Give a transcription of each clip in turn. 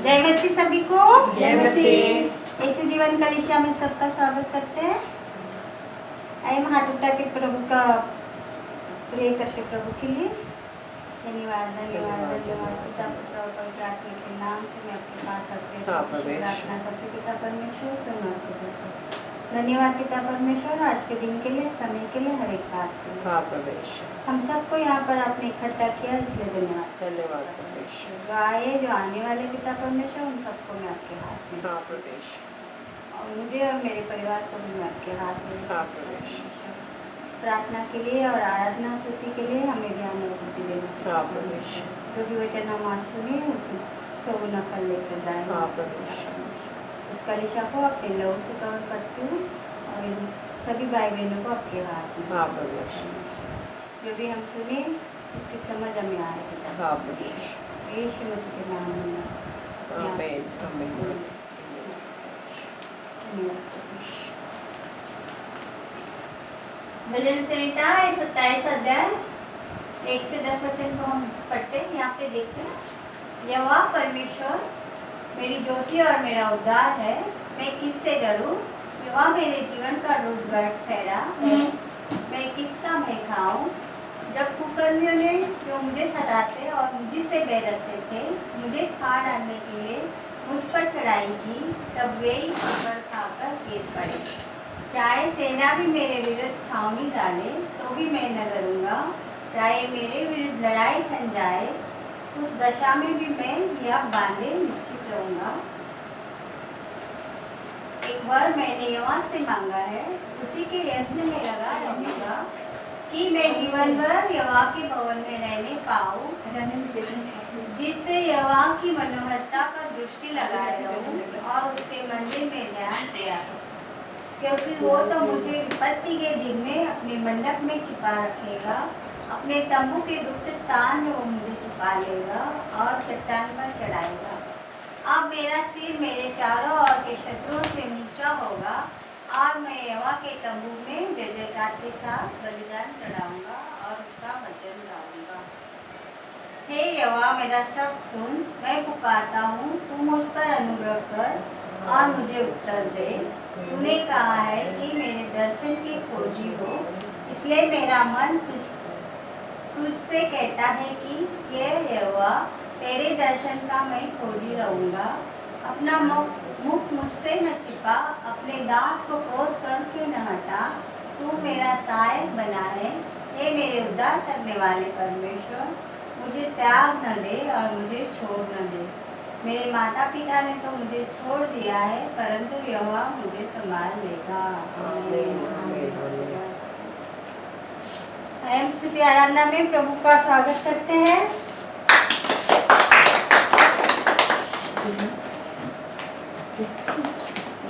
जय मसीह सभी को। जय मसीह। यीशु जीवन कलीसिया में सबका स्वागत करते हैं। आइए हम हाथ उठा के प्रभु का प्रे करते प्रभु के लिए। धन्यवाद धन्यवाद धन्यवाद पिता पुत्र और पवित्र आत्मा के नाम से मैं आपके पास आते प्रार्थना करते पिता परमेश्वर सुनो आपके करते। धन्यवाद पिता परमेश्वर आज के दिन के लिए, समय के लिए, हर एक बात के लिए। हम सबको यहाँ पर आपने इकट्ठा किया इसलिए धन्यवाद। धन्यवाद परमेश्वर। जो आए जो आने वाले पिता परमेश्वर उन सबको मैं आपके हाथ में और मुझे और मेरे परिवार को भी मैं आपके हाथ में प्रार्थना के लिए और आराधना स्तुति के लिए हमें ज्ञान और बुद्धि देना। जो भी वचन हम आज सुने उसे सब नफल लेकर जाए। इस कलिशा को अपने लहू से कवर करती हूँ और इन सभी भाई बहनों को आपके हाथ में। जो भी हम सुने उसकी समझ हमें आए पिता। यीशु मसीह के नाम में भजन संहिता 27 अध्याय 1 से 10 वचन को हम पढ़ते हैं। यहाँ पे देखते हैं, यहोवा परमेश्वर मेरी ज्योति और मेरा उद्धार है, मैं किससे डरूं? यहोवा मेरे जीवन का रूपगढ़ ठहरा है, मैं किसका भय खाऊं? जब कुकर्मियों ने जो मुझे सताते और मुझसे बैरते थे मुझे खा डालने के लिए मुझ पर चढ़ाई की, तब वे ही ठोकर खाकर गिर पड़े। चाहे सेना भी मेरे विरुद्ध छावनी डाले तो भी मैं न डरूंगा। चाहे मेरे विरुद्ध लड़ाई ठन जाए उस दशा में भी मैं यह बांधे निश्चित रहूंगा। एक बार मैंने यहोवा से मांगा है, उसी के यत्न में लगा रहूंगा कि मैं जीवन भर यहोवा के भवन में रहने पाऊँ, जिससे यहोवा की मनोहरता पर दृष्टि लगाए रहूं और उसके मंदिर में ध्यान दिया, क्योंकि वो तो मुझे विपत्ति के दिन में अपने मंडप में छिपा रखेगा। अपने तंबू के गुप्त स्थान में वो मुझे छिपा लेगा और चट्टान पर चढ़ाएगा। अब मेरा सिर मेरे चारों ओर के शत्रुओं से ऊंचा होगा और मैं यहोवा के तंबू में जय जयकार के साथ बलिदान चढ़ाऊंगा और उसका वचन गाऊंगा। हे यहोवा मेरा शब्द सुन, मैं पुकारता हूँ, तू मुझ पर अनुग्रह कर और मुझे उत्तर दे। तूने कहा है कि मेरे दर्शन के खोजी हो, इसलिए मेरा मन तुझसे कहता है कि ये यहोवा तेरे दर्शन का मैं खोजी रहूँगा। अपना मुख मुझसे न छिपा, अपने दास को क्रोध करके न हटा। तू मेरा सहायक बना है, हे मेरे उद्धार करने वाले परमेश्वर। मुझे त्याग न दे और मुझे छोड़ न दे। मेरे माता पिता ने तो मुझे छोड़ दिया है, परंतु यहोवा मुझे संभाल लेगा। हम स्तुति आराधना में प्रभु का स्वागत करते हैं।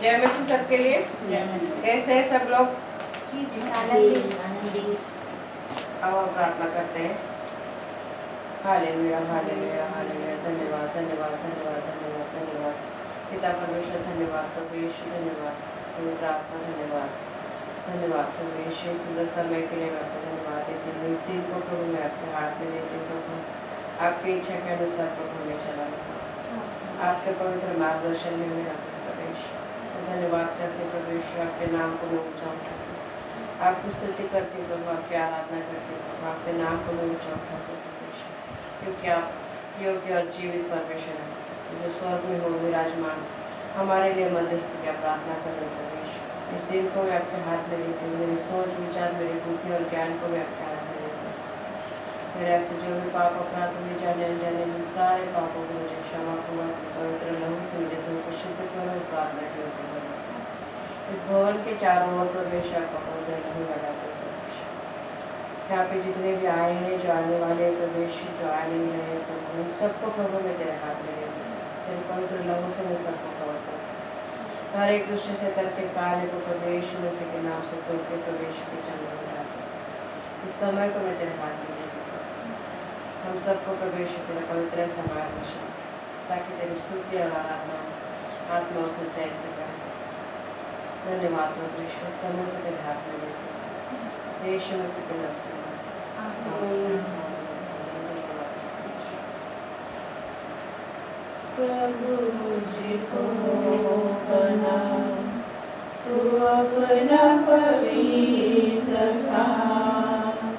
जय मसीह सबके लिए। कैसे हैं सब लोग? आनंदी। अब हम प्रार्थना करते हैं। Hallelujah hallelujah hallelujah. धन्यवाद धन्यवाद धन्यवाद धन्यवाद धन्यवाद पिता परमेश्वर, धन्यवाद प्रभु यीशु, धन्यवाद पवित्र आत्मा, धन्यवाद धन्यवाद प्रभु यीशु। सुंदर समय के लिए मैं आपको धन्यवाद देती हूँ। इस दिन को प्रभु मैं आपके हाथ में देती हूँ प्रभु, आपकी इच्छा के अनुसार प्रभु मैं चला आपके पवित्र मार्गदर्शन में मेरा प्रवेश। धन्यवाद करते प्रभु यीशु, आपके नाम को मैं ऊंचा उठाती हूँ, आपकी स्तुति करती हूँ प्रभु, आपकी आराधना करती हूँ प्रभु, आपके नाम को मैं ऊंचा उठाती हूँ प्रभु यीशु, क्योंकि आप योग्य और जीवित परमेश्वर हैं जो स्वर्ग में हो विराजमान। हमारे लिए मध्यस्थी की प्रार्थना कर रहे प्रभु यीशु। इस दिन को मैं आपके हाथ में देती हूँ। मेरी सोच विचार, मेरी बुद्धि और ज्ञान को मैं आपके हाथ में देती हूँ। मेरे ऐसे जो भी पाप अपराध हुए जाने अनजाने, उन सारे पापों को मुझे क्षमा करो। पवित्र लहू से मुझे तुमको शुद्ध करो, प्रार्थना की ओर करो। इस भवन के चारों ओर प्रवेश आपका पवित्र लहू लगाते प्रवेश। यहाँ पे जितने भी आए हैं, जो आने वाले प्रवेश, जो आने नहीं रहे प्रभु, उन सबको प्रभु मैं तेरे हाथ में देती हूँ। तेरे पवित्र लहू से मैं सबको कवर करूँ। हर एक दूसरे से तर के कार्य को प्रवेश मसीह के नाम से तोड़ के प्रवेश के चंद्र में डालते हैं। इस समय को मैं तेरे हाथ में देती हूँ। हम सबको प्रवेश तेरा पवित्र समाज में, ताकि तेरी स्तुति और आराधना आत्मा और सच्चाई से करें। धन्यवाद प्रभु यीशु। इस समय को तेरे हाथ में देती हूँ। यीशु मसीह के नाम से प्रभु मुझको बना, तू अपना पवित्र स्थान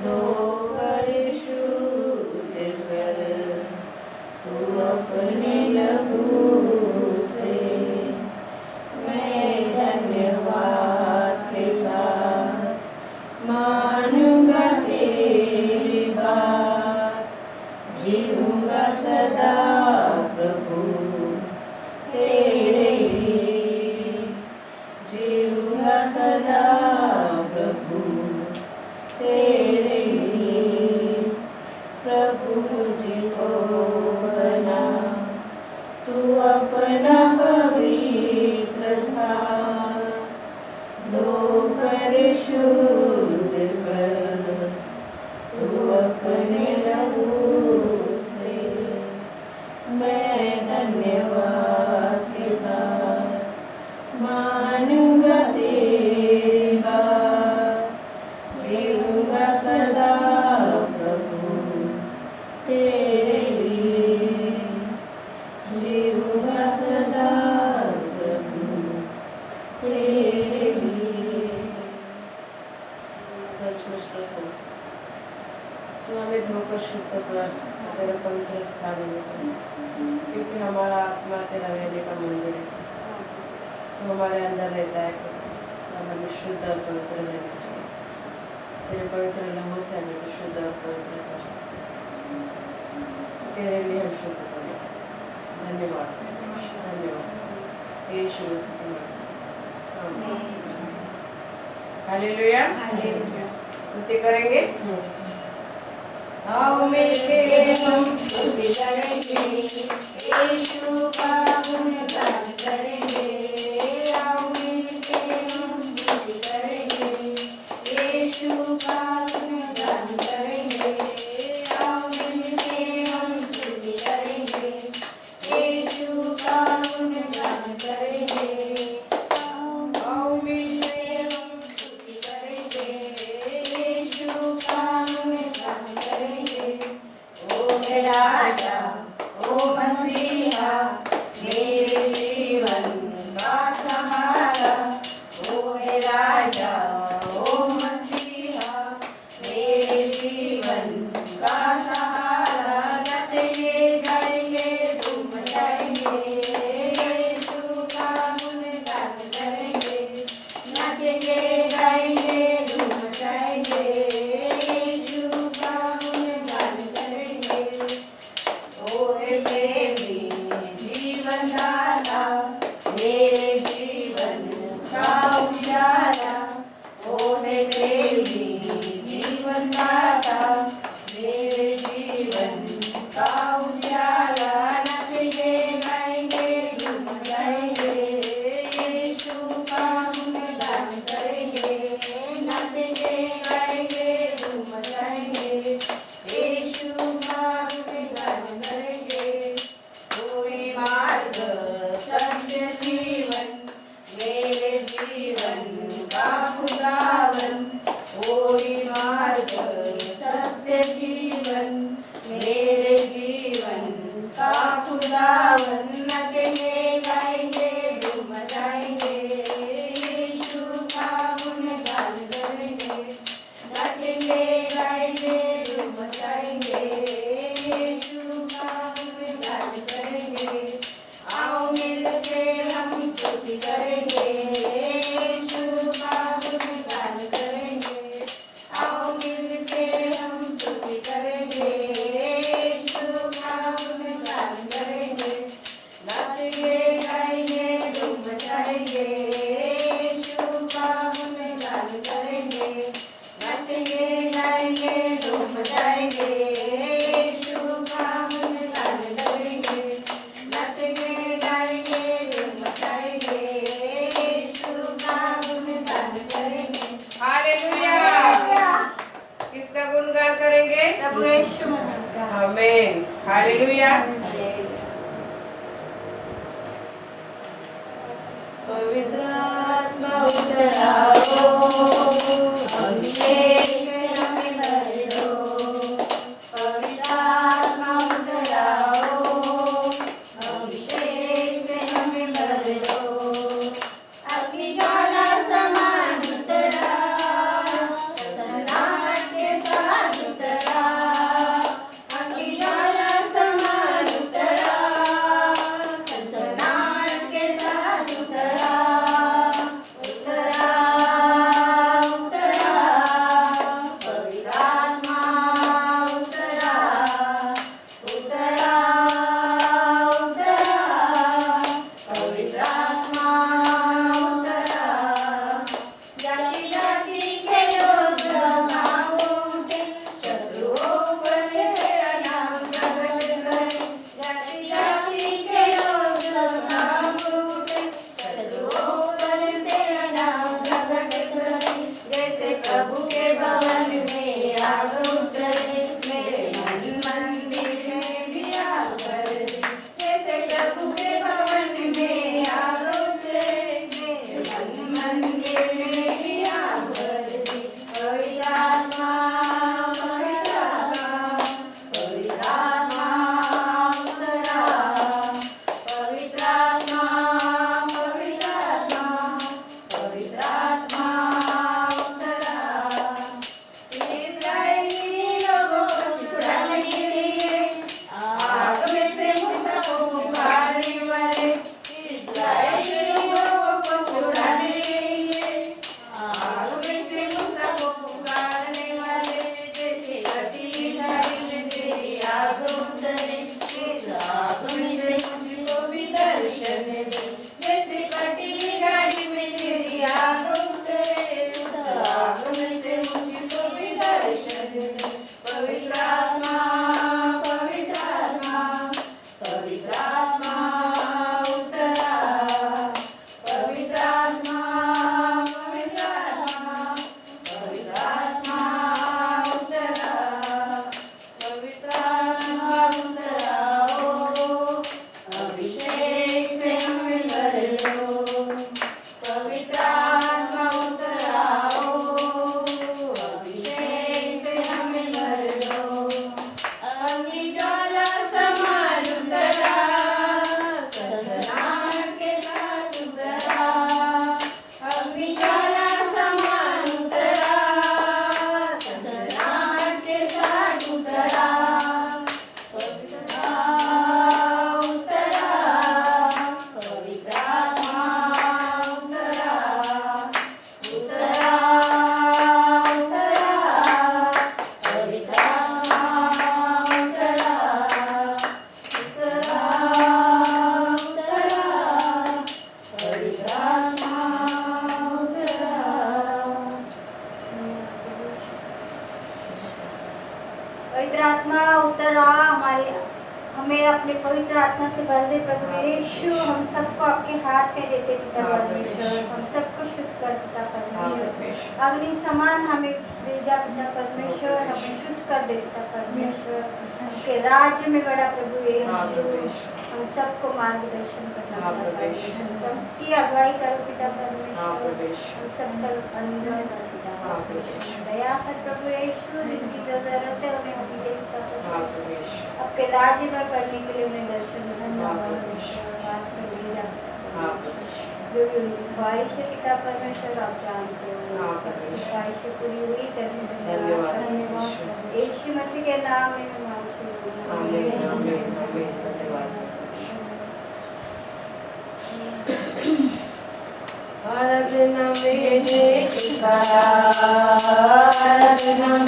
धोकर शुद्ध कर, तू अपने लहू से मैं धन्यवाद के साथ मानूंगा तेरी बात, जीऊंगा सदा प्रभु तेरे लिए, जीऊंगा सदा प्रभु तेरे लिए। प्रभु मुझको बना, तू अपना पवित्र स्थान धोकर शुद्ध कर, तू अपने लहू से मैं धन्यवाद के साथ मानूंगा तेरी बात, जीऊंगा सदा प्रभु तेरे लिए, जीऊंगा सदा प्रभु तेरे लिए। सचमुच प्रभु तू हमें धोकर शुद्ध कर तेरे पवित्र स्थान में, क्योंकि हमारा आत्मा तेरा रहने का मंदिर है, तो हमारे अंदर रहता है और हमें शुद्ध और पवित्र रहना चाहिए। तेरे पवित्र लहू से हमें तो शुद्ध और पवित्र कर, तेरे लिए हम शुद्ध करें। धन्यवाद धन्यवाद यीशु मसीह के नाम से, आमीन। हालेलुया। स्तुति करेंगे। आओ मिलके हम स्तुति करेंगे, यीशु का गुणगान करेंगे। आओ मिलके हम स्तुति करेंगे, यीशु का गुणगान करेंगे। आओ मिलके हम स्तुति करेंगे, यीशु का गुणगान करेंगे। आओ मिलके हम स्तुति करेंगे, यीशु का गुणगान करेंगे। ओ मेरा राजा, ओ मसीहा, मेरे जीवन का सहारा। ओ मेरा राजा, ओ मसीहा, मेरे जीवन का सहारा। नचेंगे गाएंगे धूम मचाएंगे, यीशु का गुणगान करेंगे। नचेंगे गाएंगे धूम मचाएंगे, यीशु का गुणगान करेंगे। ओ हे प्रेमी जीवन दाता, मेरे जीवन का उजाला। ओ हे प्रेमी जीवन दाता, मेरे जीवन का उजाला। नचेंगे गाएंगे धूम मचाएंगे, यीशु का गुणगान करेंगे। नचेंगे गाएंगे धूम मचाएंगे, यीशु का गुणगान करेंगे। कोई मार्ग सत्य जीवन, मेरे जीवन का खुदावन। कोई मार्ग सत्य जीवन, मेरे जीवन का खुदावन। नचेंगे गाएंगे धूम मचाएंगे, यीशु का गुणगान करेंगे। नचेंगे गाएंगे धूम मचाएंगे, यीशु का गुणगान करेंगे। आओ मिलके हम स्तुति करेंगे, यीशु का गुणगान करेंगे। आओ मिलके हम स्तुति करेंगे, यीशु का गुणगान करेंगे। नचेंगे गाएंगे धूम मचाएंगे, यीशु का गुणगान करेंगे। नचेंगे गाएंगे धूम मचाएंगे, यीशु का गुणगान करेंगे। नचेंगे गाएंगे धूम मचाएंगे, यीशु का गुणगान करेंगे। हालेलुया। किसका गुणगान करेंगे? प्रभु यीशु मसीह का। आमीन। हालेलुया। पवित्र आत्मा उतराओ, अभिषेक से हमें भर दो। पवित्र आत्मा उतराओ, पवित्र आत्मा पवित्र आत्मा पवित्र आत्मा उतरा पवित्र आत्मा पवित्र आत्मा पवित्र आत्मा उतरा पवित्र आत्मा उतरा अभिषेक से हमें भर लो पवित्र आत्मा उतरा अभिषेक से हमें भर लो अग्नि ज्वाला समान उतरा सनसनाहट के साथ उतरा अग्नि ज्वाला समान उतरा सनसनाहट के साथ उतरा पवित्र उतरा पवित्र आत्मा उतरा उतरा उतरा पवित्र आत्मा उतरा उतरा उतरा पवित्र आत्मा उतरा पवित्र आत्मा उतरा हमें अपने पवित्र आत्मा से भर दे प्रभु यीशु। हम सबको आपके हाथ में देते पिता परमेश्वर, हम सबको शुद्ध कर पिता परमेश्वर। अग्नि समान हमें भेजा पिता परमेश्वर, हमें शुद्ध कर दे पिता परमेश्वर। आपके राज्य में बड़ा प्रभु यीशु, हम सबको मार्गदर्शन करना पिता परमेश्वर। हम सबकी अगुवाई करो पिता परमेश्वर, हम सब पर अनुग्रह करो पिता परमेश्वर। दया कर प्रभु यीशु, जिनकी जो जरूरत है उन्हें अभी दे पिता परमेश्वर। आपके राज्य में पढ़ने के लिए उन्हें दर्शन जो ख्वाहिश है पिता परमेश्वर आप जानते हो, ख्वाहिशें पूरी हुई धन्यवाद यीशु मसीह के नाम में मैं मांगती हूँ। आराधना में चुकाया आराधना में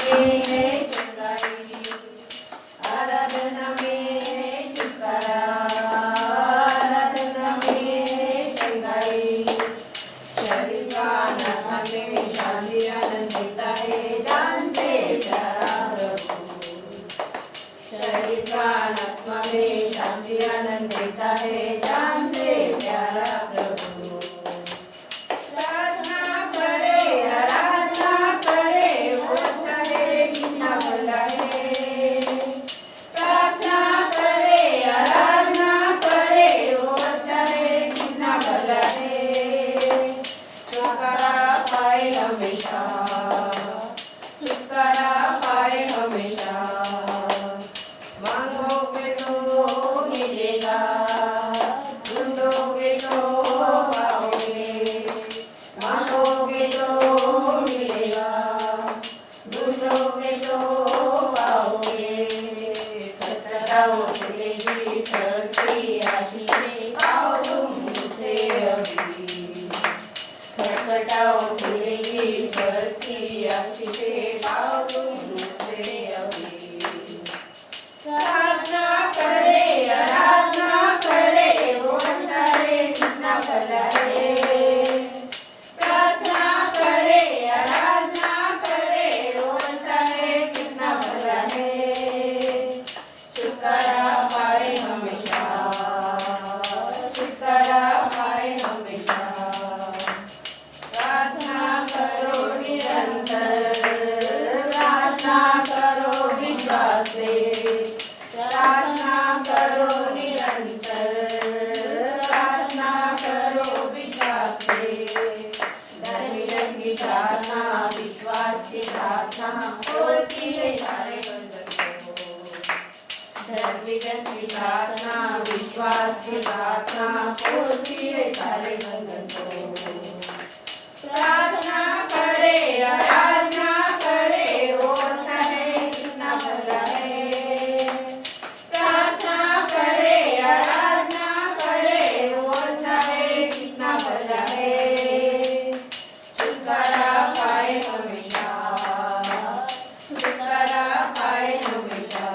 चुकाई आराधना में चुकाया आराधना में चुकाई शरीरान हमें शांति आनंद देता है जानते प्यारा प्रभु शरीरान आत्मा में शांति आनंद देता है जानते प्यारा प्रभु आराधना करे वो चाहे कितना भला है प्रार्थना करे आराधना करे वो चाहे कितना भला है छुटकारा पाए हमेशा छुटकारा पाए हमेशा मांगोगे तो मिलेगा ढूंढोगे तो पाओगे मांगोगे तो मिलेगा ढूंढोगे तो पाओगे खटखटाओ खुलेगी सबकी आशीषें पाओ तुम मुझसे अभी खटखटाओ खुलेगी सबकी आशीषें पाओ तुम मुझसे अभी प्रार्थना करे आराधना करे वो चाहे कितना भला है प्रार्थना करे आराधना करे वो चाहे कितना भला है छुटकारा पाए हमेशा छुटकारा पाए हमेशा प्रार्थना करो निरंतर प्रार्थना करो विश्वास से प्रार्थना करो निरंतर प्रार्थना करो विश्वास से धर्म की प्रार्थना विश्वास की प्रार्थना होती है सारे बंधन को धर्म की प्रार्थना विश्वास की प्रार्थना होती है सारे बंधन को प्रार्थना करे आराधना करे वो चाहे कितना भला है प्रार्थना करे आराधना करे वो चाहे कितना भला है छुटकारा पाए हमेशा छुटकारा पाए हमेशा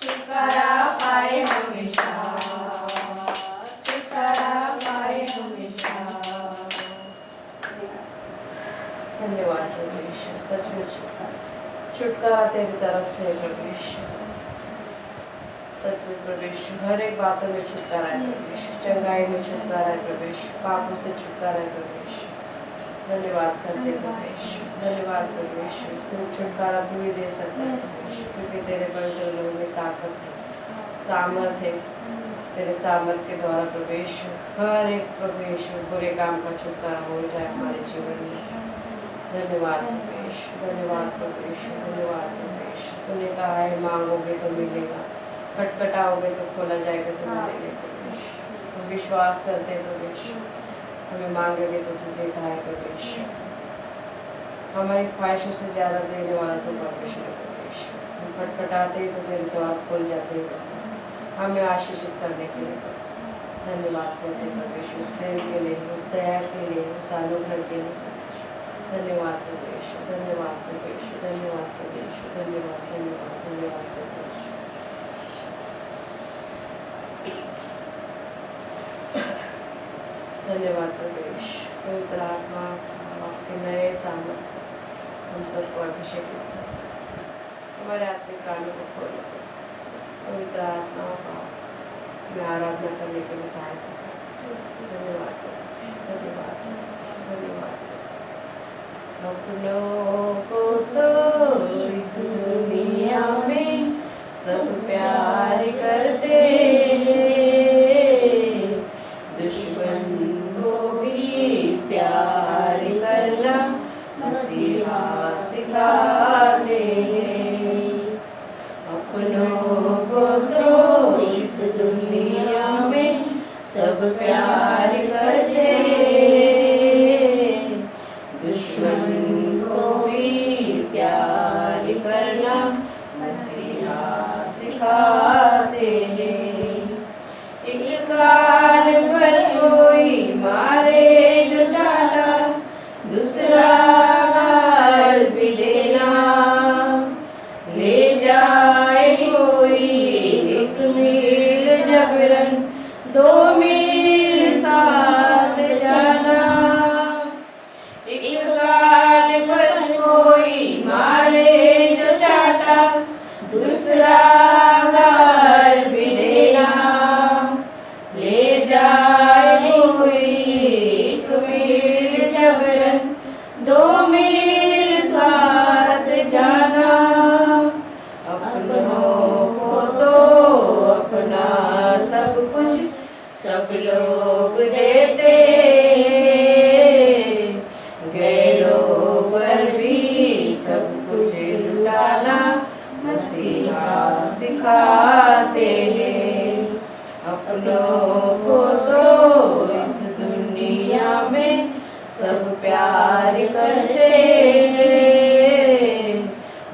छुटकारा पाए हमेशा छुटकारा पाए हमेशा धन्यवाद सचमुच छुटकारा तेरी तरफ से प्रभु यीशु। सच में प्रभु यीशु, हर एक बातों में छुटकारा है प्रभु यीशु, चंगाई में छुटकारा है प्रभु यीशु, पापों से छुटकारा है प्रभु यीशु। धन्यवाद करते प्रभु यीशु, धन्यवाद प्रभु यीशु। सिर्फ छुटकारा तू ही दे सकता है प्रभु यीशु, क्योंकि तेरे बंधनों में ताकत है, सामर्थ है। तेरे सामर्थ के द्वारा प्रभु यीशु हर एक प्रभु यीशु बुरे काम का छुटकारा हो जाए हमारे जीवन में। धन्यवाद प्रभु यीशु, धन्यवाद प्रभु यीशु, धन्यवाद प्रभु यीशु। तूने कहा है मांगोगे तो मिलेगा, खटखटाओगे तो खोला जाएगा, तो मिलेगा प्रभु यीशु। तो विश्वास करते प्रभु यीशु, हमें मांगेंगे तो तू देता है प्रभु यीशु। हमारी ख्वाहिशों से ज़्यादा देने वाला तो परमेश्वर है प्रभु यीशु। हम खटखटाते तो तेरे द्वार खुल जाते हैं, हमें आशीषित करने के लिए धन्यवाद करते प्रभु यीशु, उस प्रेम के लिए, उस दया के लिए, उस अनुग्रह के लिए। धन्यवाद प्रभु यीशु, धन्यवाद प्रभु यीशु, धन्यवाद प्रभु यीशु, धन्यवाद धन्यवाद धन्यवाद प्रभु यीशु। धन्यवाद प्रभु यीशु। पवित्र आत्मा आपके नए सामर्थ से हम सबको अभिषेकित करें, हमारे आत्मिक कानों को खोलो। पवित्र आत्मा का मैं आराधना करने के लिए सहायता करें। धन्यवाद धन्यवाद धन्यवाद। अपनों को तो इस दुनिया में सब प्यार करते हैं, दुश्मन को भी प्यार करना मसीहा सिखाते हैं। अपनों को तो इस दुनिया में सब प्यार करते, दुश्मन को भी प्यार करना मसीहा सिखाते हैं। एक काल पर कोई मारे जो चाटा, दूसरा गाल भी देना, ले जाए कोई एक मील जबरन, 2 मील साथ जाना। एक गाल पर कोई मारे जो चाटा, दूसरा गाल भी देना, ले जाए कोई एक मील जबरन, 2 मील साथ जाना। अपनों को तो अपना सब कुछ सब लोग देते, गैरों पर भी सब कुछ लुटाना मसीहा सिखाते हैं। अपनों को तो इस दुनिया में सब प्यार करते,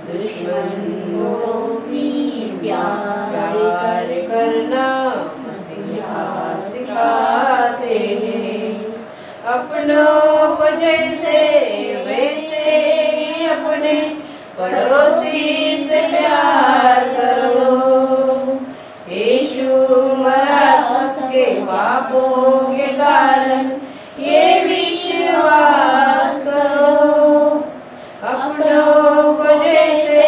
दुश्मन को भी प्यार करना मसीहा सिखाते हैं। अपनों को जैसे वैसे अपने पड़ोसी से प्यार करो, यीशु मरा सबके पापों के कारण, ये विश्वास करो। अपनों को जैसे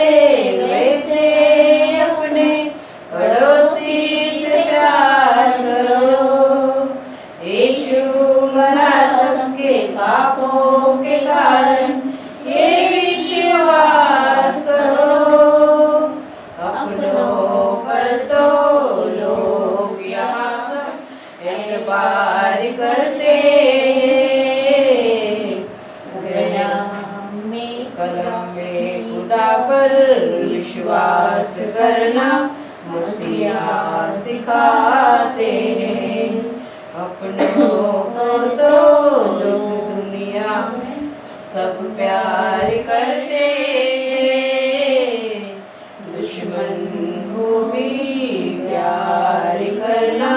वैसे अपने पड़ोसी से प्यार करो, यीशु मरा सबके पापों के कारण, ये विश्वास करो। अपनों पर तो लोग यहाँ सब एतबार करते, कलम में खुदा पर विश्वास करना मसीहा सिखाते हैं। अपनों को तो इस दुनिया में सब प्यार करते, दुश्मन को भी प्यार करना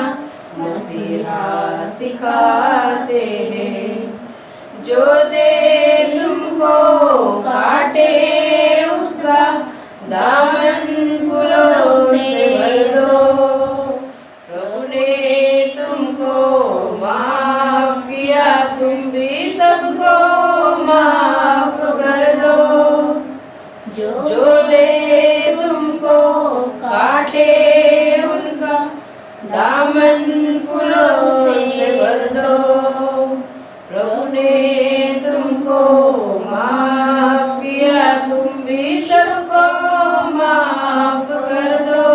मसीहा सिखाते हैं। जो दे तुमको काटे उसका दामन फूलों से भर दो, प्रभु ने तुमको माफ किया, तुम भी सबको माफ कर दो। जो दे तुमको, काटे उनका दामन फूलों से भर दो। प्रभु ने तुमको माफ किया, तुम भी सबको माफ कर दो।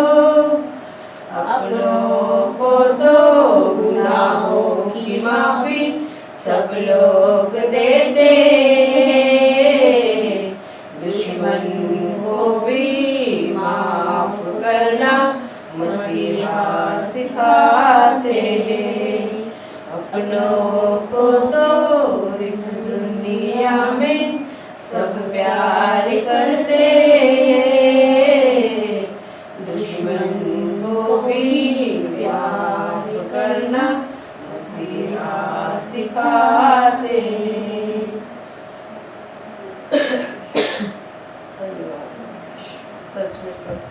अपनों को तो गुनाहों की माफी सब लोग देते, दुश्मन को भी माफ करना मसीहा सिखाते हैं। अपनों को तो इस दुनिया में सब प्यार करते हैं, दुश्मन को भी माफ करना मसीहा सिखाते हैं। सच में प्रभु,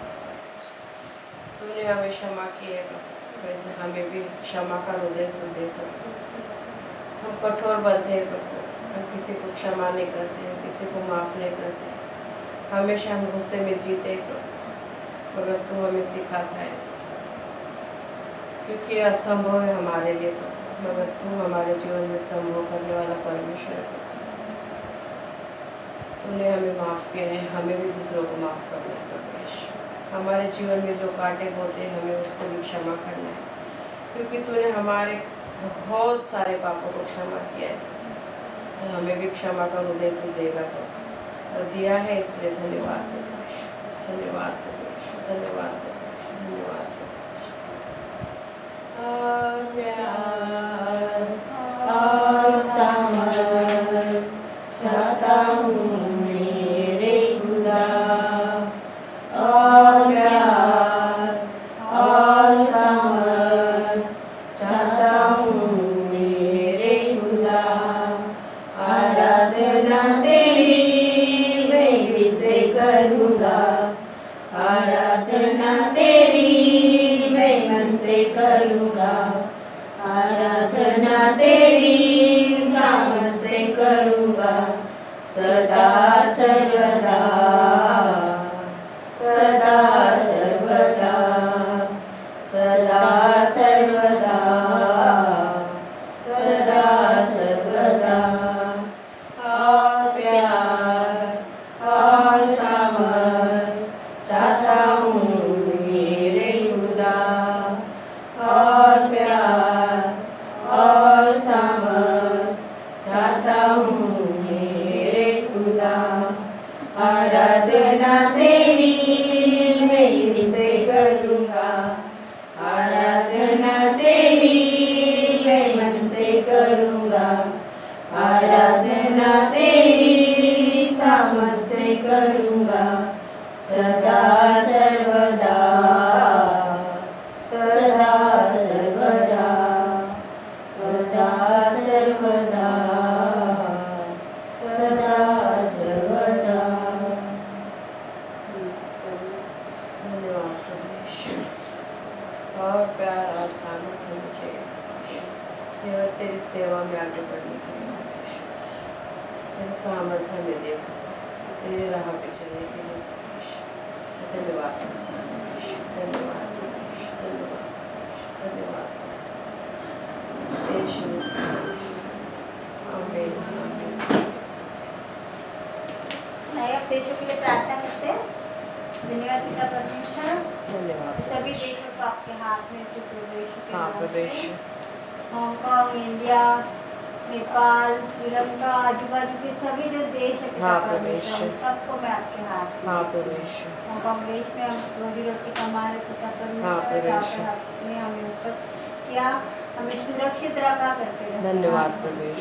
तूने हमें क्षमा की है प्रभु, वैसे हमें भी क्षमा का हृदय तू दे प्रभु। हम कठोर बनते हैं प्रभु, हम किसी को क्षमा नहीं करते, किसी को माफ नहीं करते, हमेशा हम गुस्से में जीते हैं प्रभु, मगर तू हमें सिखाता है, क्योंकि असंभव है हमारे लिए प्रभु, मगर तू हमारे जीवन में संभव करने वाला परमेश्वर है। तूने हमें माफ़ किया है, हमें भी दूसरों को माफ़ करना है परमेश्वर। हमारे जीवन में जो कांटे बोते हैं हमें उसको भी क्षमा करना है, क्योंकि तूने हमारे बहुत सारे पापों को क्षमा किया है, तो हमें भी क्षमा का हृदय तू देगा तो, और दिया है, इसलिए धन्यवाद परमेश्वर, धन्यवाद परमेश्वर, धन्यवाद परमेश्वर, धन्यवाद परमेश्वर। प्यार और सामर्थ चाहता हूँ मेरे खुदा, और प्यार और सामर्थ चाहता हूँ मेरे खुदा। आराधना तेरी मैं दिल से करूँगा, आराधना तेरी मैं मन से करूँगा, आराधना तेरी सामर्थ से करूँगा, सदा सर्वदा, सदा सर्वदा, सदा सर्वदा, सदा सर्वदा। और प्यार और सामर्थ चाहता हूँ मेरे खुदा, और प्यार और सामर्थ चाहता हूँ मेरे खुदा। आराधना तेरी मैं दिल से करूँगा, आराधना तेरी मैं मन से करूँगा, आराधना तेरी सामर्थ से करूँगा, सदा सर्वदा, सदा सर्वदा, सदा सर्वदा, सदा सर्वदा। धन्यवाद परमेश्वर, और प्यार और सामर्थ होनी चाहिए केवल तेरी सेवा में आगे बढ़ने के लिए, तेरे सामर्थ्य में दे, तेरे राह पे चलने के लिए। धन्यवाद धन्यवाद धन्यवाद धन्यवाद। यीशु मसीह, आमीन आमीन। नए देशों के लिए प्रार्थना करते हैं। धन्यवाद पिता परमेश्वर, धन्यवाद सभी देशों को आपके हाथ में प्रवेश के हाँ नाम से। प्रवेश हांगकांग, इंडिया, नेपाल, श्रीलंका, आजू बाजू के सभी जो देश है पिता हाँ, परमेश्वर, परमेश्वर। उन सबको मैं आपके हाथ में हाँ देती हूँ। प्रवेश हांगकांग देश में हम रोजी रोटी कमा रहे पिता हाँ, परमेश्वर, परमेश्वर। जहाँ पर आपने हमें उपस्थित किया, हमें सुरक्षित रखा करते रहे। धन्यवाद प्रवेश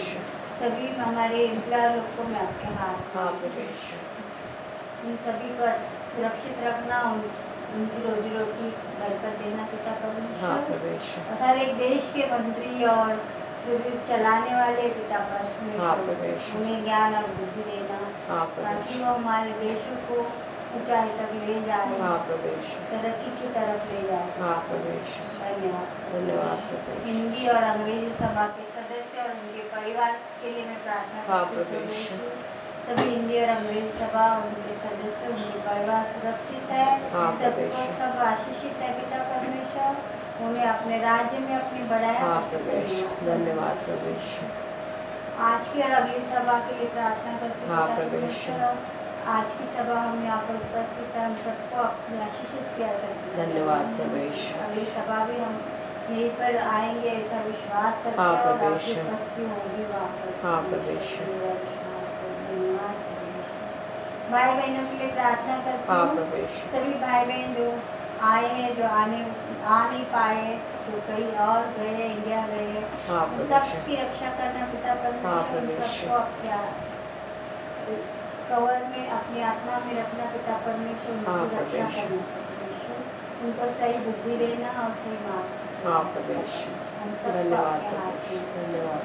सभी हमारे एम्प्लॉय लोग को मैं आपके हाथ हाँ में प्रवेश उन सभी को सुरक्षित रखना, उनकी रोजी रोटी घर पर देना पिता हाँ परमेश्वर। प्रवेश और हर एक देश के मंत्री और जो भी चलाने वाले पिता हाँ, परमेश्वर, परमेश्वर। उन्हें ज्ञान और बुद्धि देना, हाँ ताकि प्रवेश वो हमारे देशों को ऊंचाई तक ले जाए, हाँ प्रवेश तरक्की की तरफ ले जाए। हाँ प्रवेश धन्यवाद। धन्यवाद प्रवेश हिंदी और अंग्रेजी सभा के सदस्य और उनके परिवार के लिए मैं प्रार्थना हाँ, करती हूँ प्रभु यीशु। प्रभु यीशु। सभी हिंदी और अंग्रेजी सभा उनके सदस्य उनके परिवार सुरक्षित है, हाँ, सबको प्रभु। सब आशीषित है पिता परमेश्वर, उन्हें अपने राज्य में अपनी बढ़ाया। हाँ प्रभु, धन्यवाद प्रभु। आज की और अगली सभा के लिए प्रार्थना करते हैं हाँ, पिता प्रभु। परमेश्वर। आज की सभा हम यहाँ पर उपस्थित हैं, हम सबको अपने आशीषित किया करते हैं। धन्यवाद प्रभु। अगली सभा भी हम यहीं पर आएंगे ऐसा विश्वास करते हाँ, हैं और प्रभु। आपकी उपस्थिति होगी वहाँ पर। हाँ, प्रभु। धन्यवाद। भाई बहनों के लिए प्रार्थना करती हाँ हूँ। प्रभु। सभी भाई बहन जो आए हैं, जो आ नहीं पाए, जो कहीं और गए, इंडिया गए, हाँ, उन प्रभु। सबकी रक्षा करना पिता हाँ, परमेश्वर, उन प्रभु। सबको अपने कवर में अपनी आत्मा में रखना पिता परमेश्वर, हाँ, उनकी रक्षा प्रभु। करना परमेश्वर, उनको सही बुद्धि देना और सही मार्ग पर हाँ, चलाना। प्रभु। हम सबको धन्यवाद अपने हाथ प्रभु। में धन्यवाद।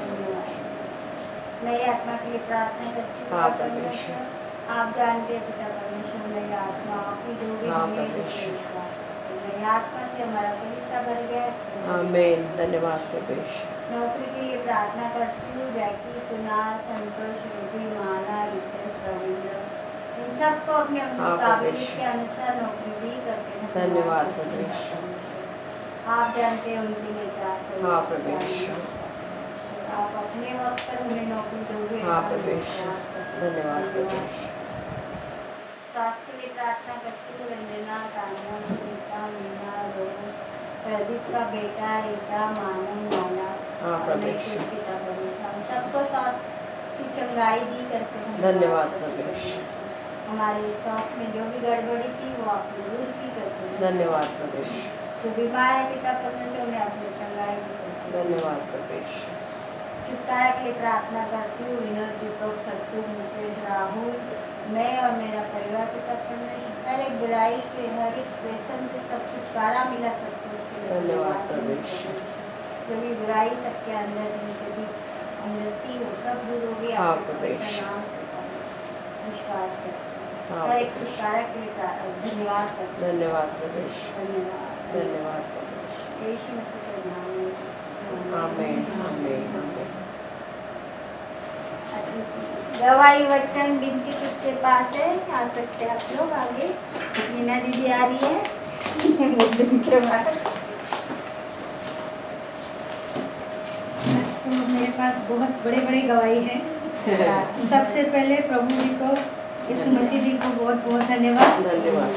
नई आत्मा के लिए प्रार्थना करती हूँ हाँ, पिता प्रभु। परमेश्वर। आप जानते हैं पिता परमेश्वर, नई आत्मा आपकी जो भी हाँ, हमें प्रभु। विश्वास करते हैं। नई आत्मा से हमारा परीक्षा भर गया है, इसके लिए आमीन। धन्यवाद प्रभु। नौकरी के लिए प्रार्थना करती हूँ। जैकी, कुणाल, संतोष, रूबी, माला, रितेश, रविंद्र, इन सबको अपने अपनी हाँ, काबिलियत प्रभु। के अनुसार नौकरी दी करते हैं। धन्यवाद प्रभु। प्रभु। आप जानते हैं उनके लिए क्या सही हाँ, है, क्या प्रभु। नहीं है। आप अपने वक्त पर उन्हें नौकरी दोगे, हाँ, ऐसा प्रभु। विश्वास करते हैं। धन्यवाद प्रभु। स्वास्थ्य के लिए प्रार्थना करती हूँ। रंजना, तान्या, सुनीता, मीना, रोहन, प्रदीप का बेटा, रीता, मानव, माला, हाँ, और प्रभु। मेरे कुल पिता परमेश्वर, हम सबको स्वास्थ्य की चंगाई दी करते हैं। धन्यवाद प्रभु। हमारे स्वास्थ्य में जो भी गड़बड़ी थी वो आपने दूर की करते हैं। धन्यवाद प्रभु। जो बीमार है पिता परमेश्वर, उन्हें अपनी चंगाई दी करते हैं। धन्यवाद प्रभु। छुटकारा के लिए प्रार्थना करती हूँ। विनोद, दीपक, सत्तू, मुकेश, राहुल, मैं और मेरा परिवार पिता परमेश्वर, हर एक बुराई से, हर एक व्यसन से सब छुटकारा मिला सबको, उसके लिए धन्यवाद प्रभु। जो भी बुराई सबके अंदर जिनके भी अंदर थी वो सब दूर होगी। हाँ, आपके प्रभु। पवित्र नाम से सब विश्वास करते हैं। हाँ, हर एक प्रभु। छुटकारा के लिए धन्यवाद करते हैं। धन्यवाद प्रभु। धन्यवाद। धन्यवाद प्रभु। यीशु मसीह के नाम में आमीन। आमीन। आमीन। दवाई वचन बिनती किसके पास है? आ सकते हैं आप लोग आगे। मीना दीदी आ रही है एक दिन के बाद। आज तो मेरे पास बहुत बड़े बड़े गवाही हैं। सबसे पहले प्रभु जी को, यीशु मसीह जी को बहुत बहुत धन्यवाद। धन्यवाद।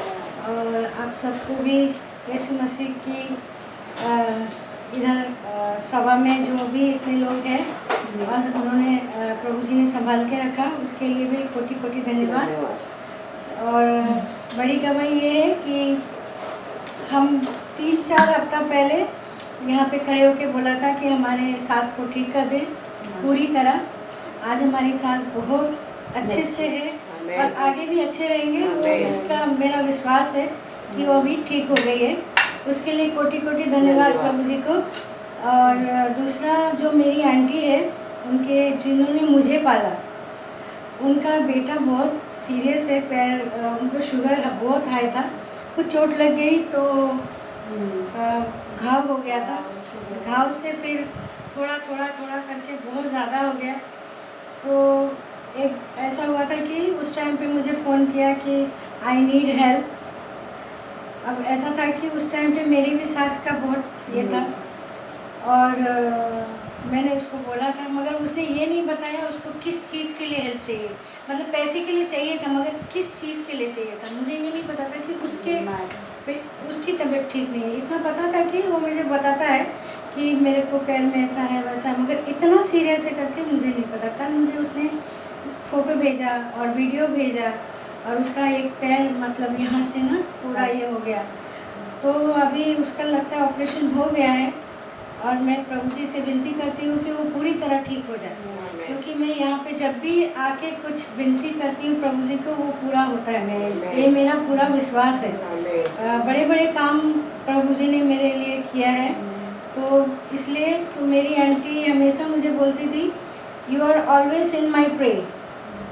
और आप सबको भी यीशु मसीह की इधर सभा में जो भी इतने लोग हैं और उन्होंने प्रभु जी ने संभाल के रखा, उसके लिए भी कोटि कोटि धन्यवाद। और बड़ी गवाही ये है कि हम 3-4 हफ्ता पहले यहाँ पे खड़े होके बोला था कि हमारे सास को ठीक कर दें पूरी तरह। आज हमारी सास बहुत अच्छे से है और आगे भी अच्छे रहेंगे, वो उसका मेरा विश्वास है कि वो भी ठीक हो गई है। उसके लिए कोटि कोटि धन्यवाद प्रभु जी को। और दूसरा, जो मेरी आंटी है, उनके जिन्होंने मुझे पाला, उनका बेटा बहुत सीरियस है, पैर उनको शुगर बहुत हाई था, कुछ चोट लग गई तो घाव हो गया था। घाव से फिर थोड़ा करके बहुत ज़्यादा हो गया। तो एक ऐसा हुआ था कि उस टाइम पे मुझे फ़ोन किया कि आई नीड हेल्प। अब ऐसा था कि उस टाइम पे मेरी भी सास का बहुत ये था और मैंने उसको बोला था, मगर उसने ये नहीं बताया उसको किस चीज़ के लिए हेल्प चाहिए। मतलब पैसे के लिए चाहिए था, मगर किस चीज़ के लिए चाहिए था मुझे ये नहीं पता था कि उसकी तबीयत ठीक नहीं है। इतना पता था कि वो मुझे बताता है कि मेरे को पैर में ऐसा है वैसा, मगर इतना सीरियस है करके मुझे नहीं पता। कल मुझे उसने फ़ोटो भेजा और वीडियो भेजा और उसका एक पैर मतलब यहाँ से ना पूरा ये हो गया। तो अभी उसका लगता है ऑपरेशन हो गया है और मैं प्रभु जी से विनती करती हूँ कि वो पूरी तरह ठीक हो जाए, क्योंकि मैं यहाँ पे जब भी आके कुछ विनती करती हूँ प्रभु जी को, वो पूरा होता है। ये मेरा पूरा विश्वास है। बड़े बड़े काम प्रभु जी ने मेरे लिए किया है, तो इसलिए तो मेरी आंटी हमेशा मुझे बोलती थी, you are always in my pray.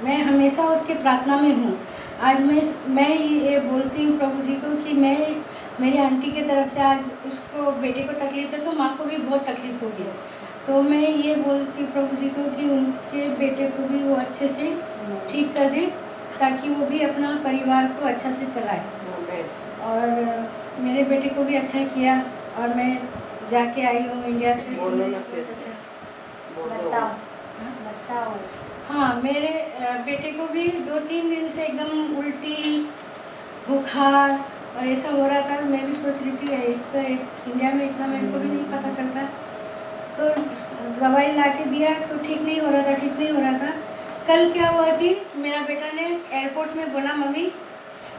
मैं हमेशा उसके प्रार्थना में हूँ। आज मैं ये बोलती हूँ प्रभु जी को कि मेरी आंटी की तरफ से आज उसको बेटे को तकलीफ है तो माँ को भी बहुत तकलीफ होगी। तो मैं ये बोलती प्रभु जी को कि उनके बेटे को भी वो अच्छे से ठीक कर दे, ताकि वो भी अपना परिवार को अच्छा से चलाए। और मेरे बेटे को भी अच्छा किया, और मैं जाके आई हूँ इंडिया से। बोलो ना फिर से। बताओ बताओ। हाँ, मेरे बेटे को भी 2-3 दिन से एकदम उल्टी, बुखार और ऐसा हो रहा था। मैं भी सोच रही थी, एक इंडिया में इतना मेरे को भी नहीं पता चलता, तो दवाई ला के दिया तो ठीक नहीं हो रहा था। कल क्या हुआ कि मेरा बेटा ने एयरपोर्ट में बोला, मम्मी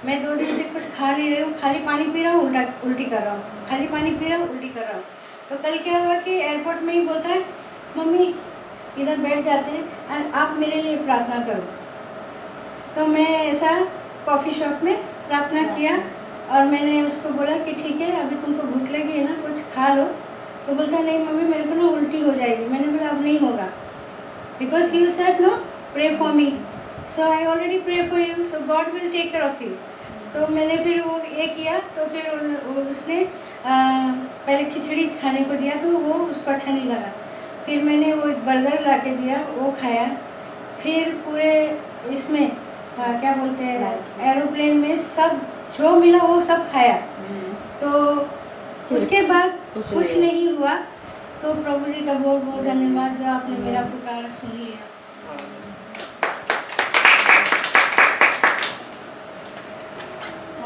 मैं 2 दिन से कुछ खा नहीं रही हूँ, खाली पानी पी रहा हूँ, उल्टी कर रहा हूँ, खाली पानी पी रहा हूँ, उल्टी कर रहा हूँ। तो कल क्या हुआ कि एयरपोर्ट में ही बोलता है, मम्मी इधर बैठ जाते हैं और आप मेरे लिए प्रार्थना करो। तो मैं ऐसा कॉफ़ी शॉप में प्रार्थना किया, और मैंने उसको बोला कि ठीक है, अभी तुमको भूख लगी है ना, कुछ खा लो। तो बोलता नहीं मम्मी, मेरे को ना उल्टी हो जाएगी। मैंने बोला अब नहीं होगा, because you said no pray for me, so I already pray for you, so God will take care of you. तो मैंने फिर वो ये किया, तो फिर उसने पहले खिचड़ी खाने को दिया, तो वो उसको अच्छा नहीं लगा। फिर मैंने वो एक बर्गर ला के दिया, वो खाया। फिर पूरे इसमें क्या बोलते हैं, एरोप्लेन में सब जो मिला वो सब खाया। तो उसके बाद कुछ नहीं हुआ। तो प्रभु जी का बहुत बहुत धन्यवाद, जो आपने मेरा पुकार सुन लिया।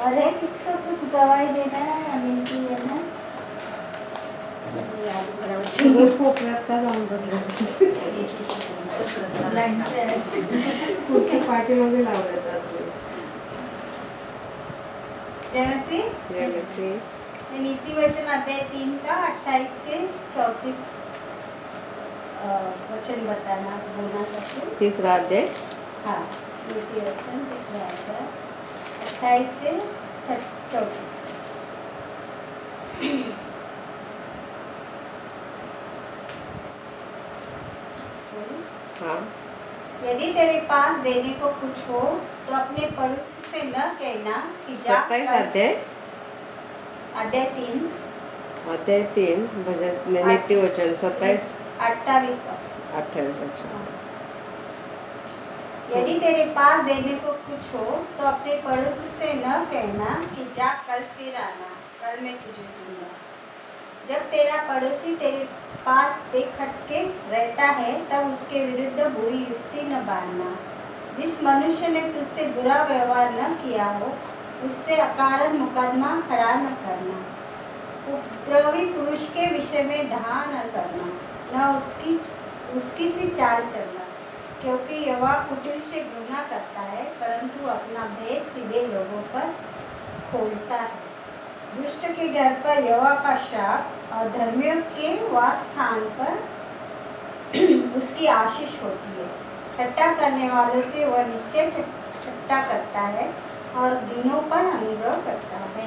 और है किसको कुछ दवाई देना है, अनिल की है ना? पाठीमागे लावल्यात जैसे नीति वचन अध्याय 3 का 28 से 34 वचन बताना बोलना चाहते हैं। 3रा अध्याय। हाँ, नीति वचन 3रा अध्याय 28 से 34। हाँ। यदि तेरे पास देने को कुछ हो तो अपने पड़ोसी से न कहना कि जा 27 अध्याय अध्याय 3 भजन नीति वचन 27 28 28। अच्छा। यदि तेरे पास देने को कुछ हो तो अपने पड़ोसी से न कहना कि जा कल फिर आना, कल मैं तुझे दूंगा। जब तेरा पड़ोसी तेरे पास बेखटके रहता है तब उसके विरुद्ध बुरी युक्ति न बांधना। जिस मनुष्य ने तुझसे बुरा व्यवहार न किया हो उससे अकारण मुकदमा खड़ा न करना। उपद्रवी पुरुष के विषय में ढा न करना, न उसकी सी चाल चलना, क्योंकि यहोवा कुटिल से घृणा करता है परंतु अपना भेद सीधे लोगों पर खोलता है। दुष्ट के घर पर यहोवा का शाप और धर्मियों के वास स्थान पर उसकी आशीष होती है। ठट्टा करने वालों से वह निश्चय ठट्टा करता है और दीनों पर अनुग्रह करता है।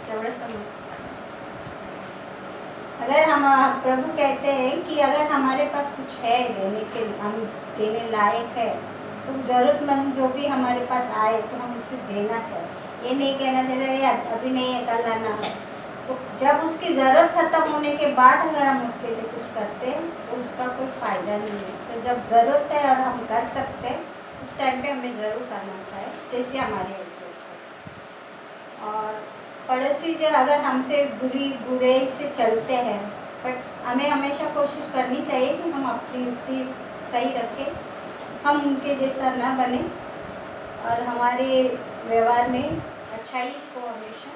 केवल समझ। अगर हम प्रभु कहते हैं कि अगर हमारे पास कुछ है देने के, हम देने लायक है, तो ज़रूरतमंद जो भी हमारे पास आए तो हम उसे देना चाहिए। ये नहीं कहना चाहिए अभी नहीं है कल आना। तो जब उसकी ज़रूरत ख़त्म होने के बाद अगर हम उसके लिए कुछ करते हैं तो उसका कोई फ़ायदा नहीं है। तो जब ज़रूरत है और हम कर सकते हैं उस टाइम पे हमें ज़रूर करना चाहिए, जैसे हमारी हैसियत है। और पड़ोसी जो अगर हमसे बुरे से चलते हैं, बट हमें हमेशा कोशिश करनी चाहिए कि हम अपनी युक्ति सही रखें, हम उनके जैसा ना बने और हमारे व्यवहार में अच्छाई को हमेशा,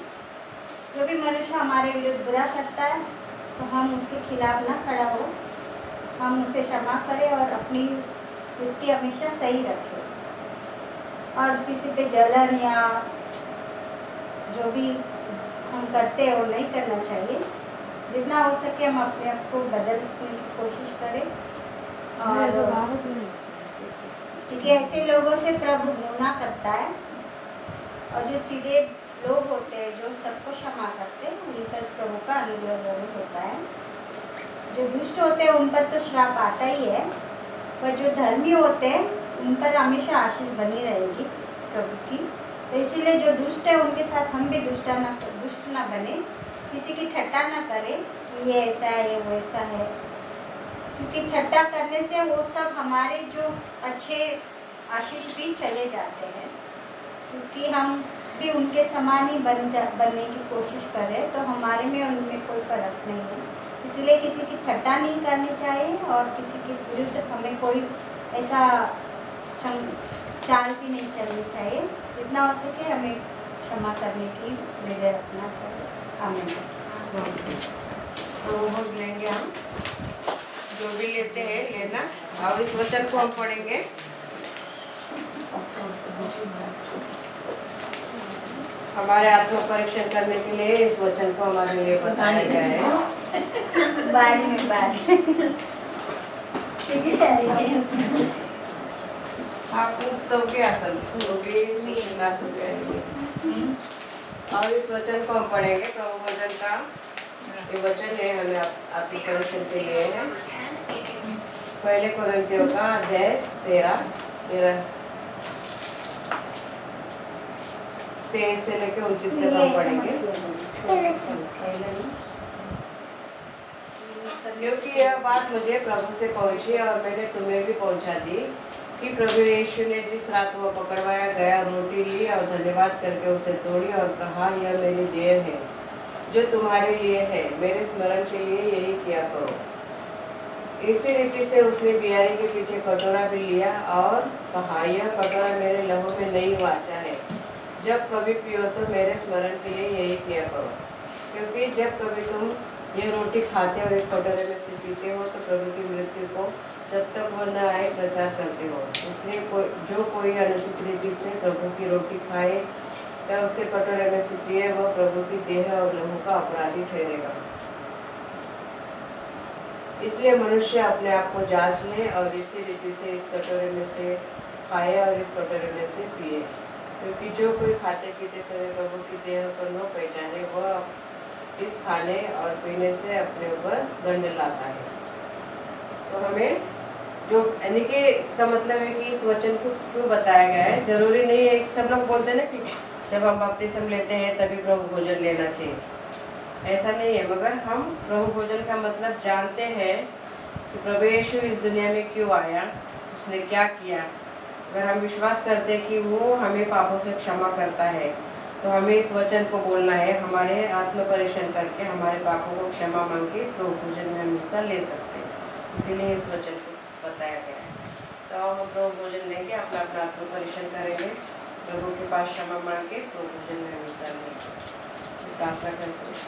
जो भी मनुष्य हमारे विरुद्ध बुरा करता है तो हम उसके खिलाफ ना खड़ा हो, हम उसे क्षमा करें और अपनी युक्ति हमेशा सही रखें। और किसी पे जलन या जो भी हम करते हैं वो नहीं करना चाहिए। जितना हो सके हम अपने आप को बदलने की कोशिश करें। और क्योंकि ऐसे लोगों से प्रभु घृणा करता है, और जो सीधे लोग होते हैं जो सबको क्षमा करते हैं उन पर प्रभु का अनुग्रह जरूर होता है। जो दुष्ट होते हैं उन पर तो श्राप आता ही है, पर जो धर्मी होते हैं उन पर हमेशा आशीष बनी रहेगी प्रभु की। तो इसीलिए जो दुष्ट है उनके साथ हम भी दुष्ट ना बने, किसी की ठट्टा ना करें कि ये ऐसा है ये वैसा है, क्योंकि ठट्टा करने से वो सब हमारे जो अच्छे आशीष भी चले जाते हैं। क्योंकि हम भी उनके समान ही बनने की कोशिश करें तो हमारे में उनमें कोई फ़र्क नहीं है। इसलिए किसी की ठट्टा नहीं करनी चाहिए और किसी के विरुद्ध हमें कोई ऐसा चाल भी नहीं चलनी चाहिए। जितना हो सके हमें क्षमा करने की हृदय रखना चाहिए। आमीन। तो रोज लेंगे हम, जो भी लेते हैं लेना। और इस वचन को हम पढ़ेंगे। हमारे आत्मा परीक्षण करने के लिए इस वचन को हमारे लिए बताया गया है। बाद में आप तो क्या असल और इस वचन को हम पढ़ेंगे। प्रभु वचन का ये वचन है, हमें आत्मा परीक्षण के लिए है। पहले कोरिन्थियों का अध्याय 23 से लेके 29 तक हम पढ़ेंगे। क्योंकि यह बात मुझे प्रभु से पहुंची और मैंने तुम्हें भी पहुंचा दी कि प्रभु यीशु ने जिस रात वो पकड़वाया गया रोटी ली और धन्यवाद करके उसे तोड़ी और कहा, यह मेरी देह है जो तुम्हारे लिए है, मेरे स्मरण के लिए यही किया करो। इसी रीति से उसने बियारी के पीछे कटोरा भी लिया और कहा, यह कटोरा मेरे लहू में नई वाचा है, जब कभी पियो तो मेरे स्मरण के लिए यही किया करो। क्योंकि जब कभी तुम ये रोटी खाते और इस कटोरे में से पीते हो तो प्रभु की मृत्यु को जब तक वो न आए प्रचार करते हो। इसलिए जो कोई अनुचित रीति से प्रभु की रोटी खाए या उसके कटोरे में से पिए, वह प्रभु की देह और लहू का अपराधी ठहरेगा। इसलिए मनुष्य अपने आप को जांच ले और इसी रीति से इस कटोरे में से खाए और इस कटोरे में से पिए। क्योंकि जो कोई खाते पीते समय प्रभु की देह को न पहचाने, वह इस खाने और पीने से अपने ऊपर दंड लाता है। तो हमें जो यानी कि इसका मतलब है कि इस वचन को क्यों बताया गया है। जरूरी नहीं है, सब लोग बोलते हैं ना कि जब हम बपतिस्म लेते हैं तभी प्रभु भोजन लेना चाहिए, ऐसा नहीं है। मगर हम प्रभु भोजन का मतलब जानते हैं कि प्रभु यीशु इस दुनिया में क्यों आया, उसने क्या किया। अगर हम विश्वास करते हैं कि वो हमें पापों से क्षमा करता है तो हमें इस वचन को बोलना है। हमारे आत्म परीक्षण करके हमारे पापों को क्षमा मांग के इस प्रभु भोजन में हम हिस्सा ले सकते हैं। इसीलिए इस वचन को बताया गया है। तो हम प्रभु भोजन लेंगे, अपना अपना आत्म परीक्षण करेंगे, प्रभु के पास क्षमा मांग के इस प्रभु भोजन में हम हिस्सा लेंगे। प्रार्थना करते हैं।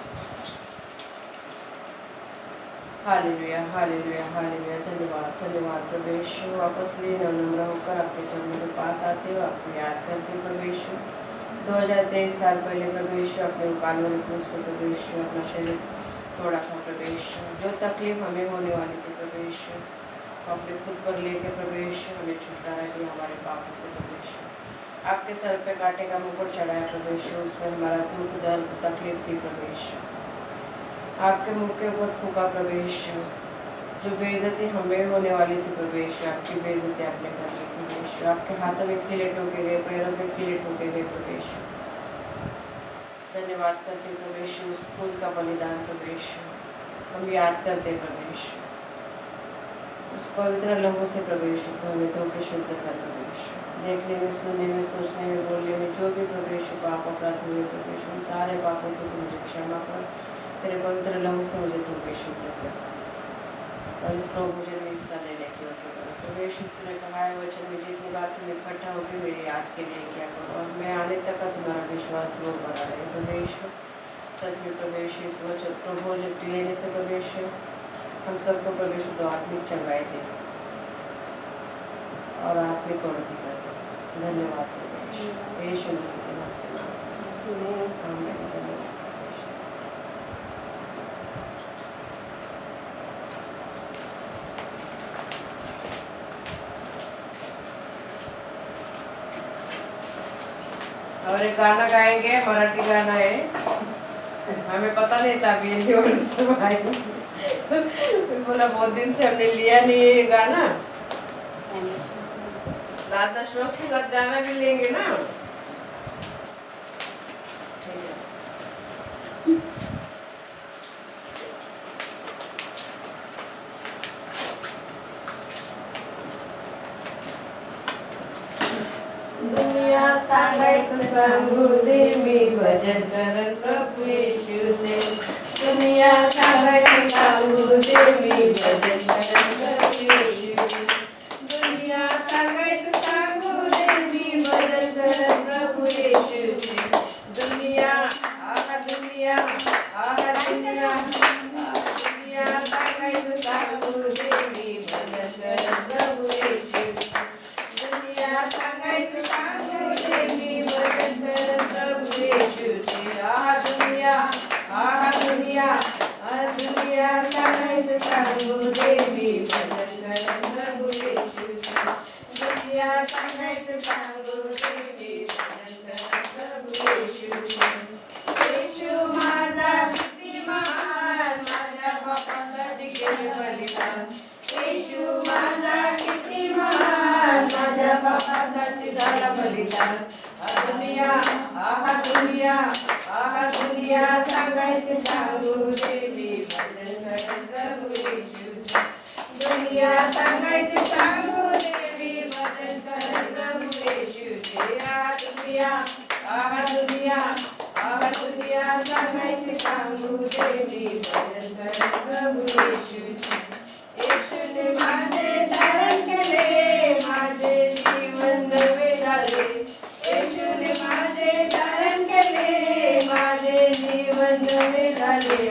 Hallelujah hallelujah hallelujah. धन्यवाद धन्यवाद प्रभु यीशु। वापस लिए नम्र होकर आपके चरणों के पास आते हो, आपको याद करते हो प्रभु यीशु। 2023 साल पहले प्रभु यीशु अपने कालवरी क्रूस पर प्रभु यीशु अपना शरीर तोड़ा था प्रभु यीशु। जो तकलीफ हमें होने वाली थी प्रभु यीशु, अपने खुद पर लेकर प्रभु यीशु हमें छुटकारा दिया हमारे पापों से प्रभु यीशु। आपके सर पे कांटे का मुकुट चढ़ाया प्रभु यीशु, उसमें हमारा दुख दर्द तकलीफ थी प्रभु यीशु। आपके मुख के ऊपर थूका प्रभु यीशु। जो बेइज्जती हमें होने वाली थी प्रभु यीशु, आपकी बेइज्जती आपने कर ली प्रभु यीशु। आपके हाथों में खीले ठोके गए, पैरों में खीले ठोके गए प्रभु यीशु। धन्यवाद करते प्रभु यीशु उस खून का बलिदान प्रभु यीशु हम याद करते प्रभु यीशु। उस पवित्र लहू से प्रभु यीशु तो हमें धो के शुद्ध कर प्रभु यीशु। देखने में, सुनने में, सोचने में, बोलने में जो भी प्रभु यीशु पाप अपराध हुए प्रभु यीशु, उन सारे पापों को तुम मुझे क्षमा कर, तेरे पवित्र लहू से मुझे धो के शुद्ध कर और इस प्रभु मुझे हिस्सा लेने की ओर करो प्रभु यीशु। तूने कहा है वचन में, जितनी बात तुम इकट्ठा होगी मेरी याद के लिए क्या करो, और मैं आने तक का तुम्हारा विश्वास जोर बढ़ा रहे प्रभु यीशु। सच में प्रभु यीशु इस वचन प्रभु लेने से प्रभु यीशु हम सबको प्रभु यीशु तो आत्मिक चढ़वाए थे और आत्मिक उन्नति कर दो। धन्यवाद प्रभु यीशु, यीशु मसीह के नाम से आमीन। धन्यवाद। और एक गाना गाएंगे, मराठी गाना है, हमें पता नहीं था अभी हिंदी वर्ड से बोला बहुत दिन से हमने लिया नहीं ये गाना। दादा श्रोस के साथ गाना भी लेंगे ना। दुनिया सांगायचं सांगू दे मी भजन करन प्रभू येशूचे दुनिया सांगायचं सांगू दे मी भजन करन प्रभू येशूचे दुनिया सांगायचं सांगू दे मी भजन करन प्रभू येशूचे दुनिया आहा दुनिया आहा दुनिया दुनिया सांगायचं सांगू दे मी भजन करन प्रभू येशूचे दुनिया सांगायचं सांगू दे मी भजन करन प्रभू येशूचे आहा दुनिया दुनिया सांगायचं सांगू दे मी भजन करन प्रभू येशूचे दुनिया सांगायचं सांगू दे मी भजन करन प्रभू येशूचे येशू माझा किती महान माझ्या पापासाठी केले बलिदान येशू माझा किती महान माझ्या पापासाठी झाला बलिदान दुनिया सांगायचे सांगू दे मी भजन करन प्रभू येशूचे दुनिया सांगायचे सांगू दे मी भजन करन प्रभू येशूचे दुनिया सांगायचे सांगू दे मी भजन करन प्रभू येशूचे येशूने माझे धारण केले माझे जीवन नवे झाले येशूने माझे धारण केले माझे जीवन नवे झाले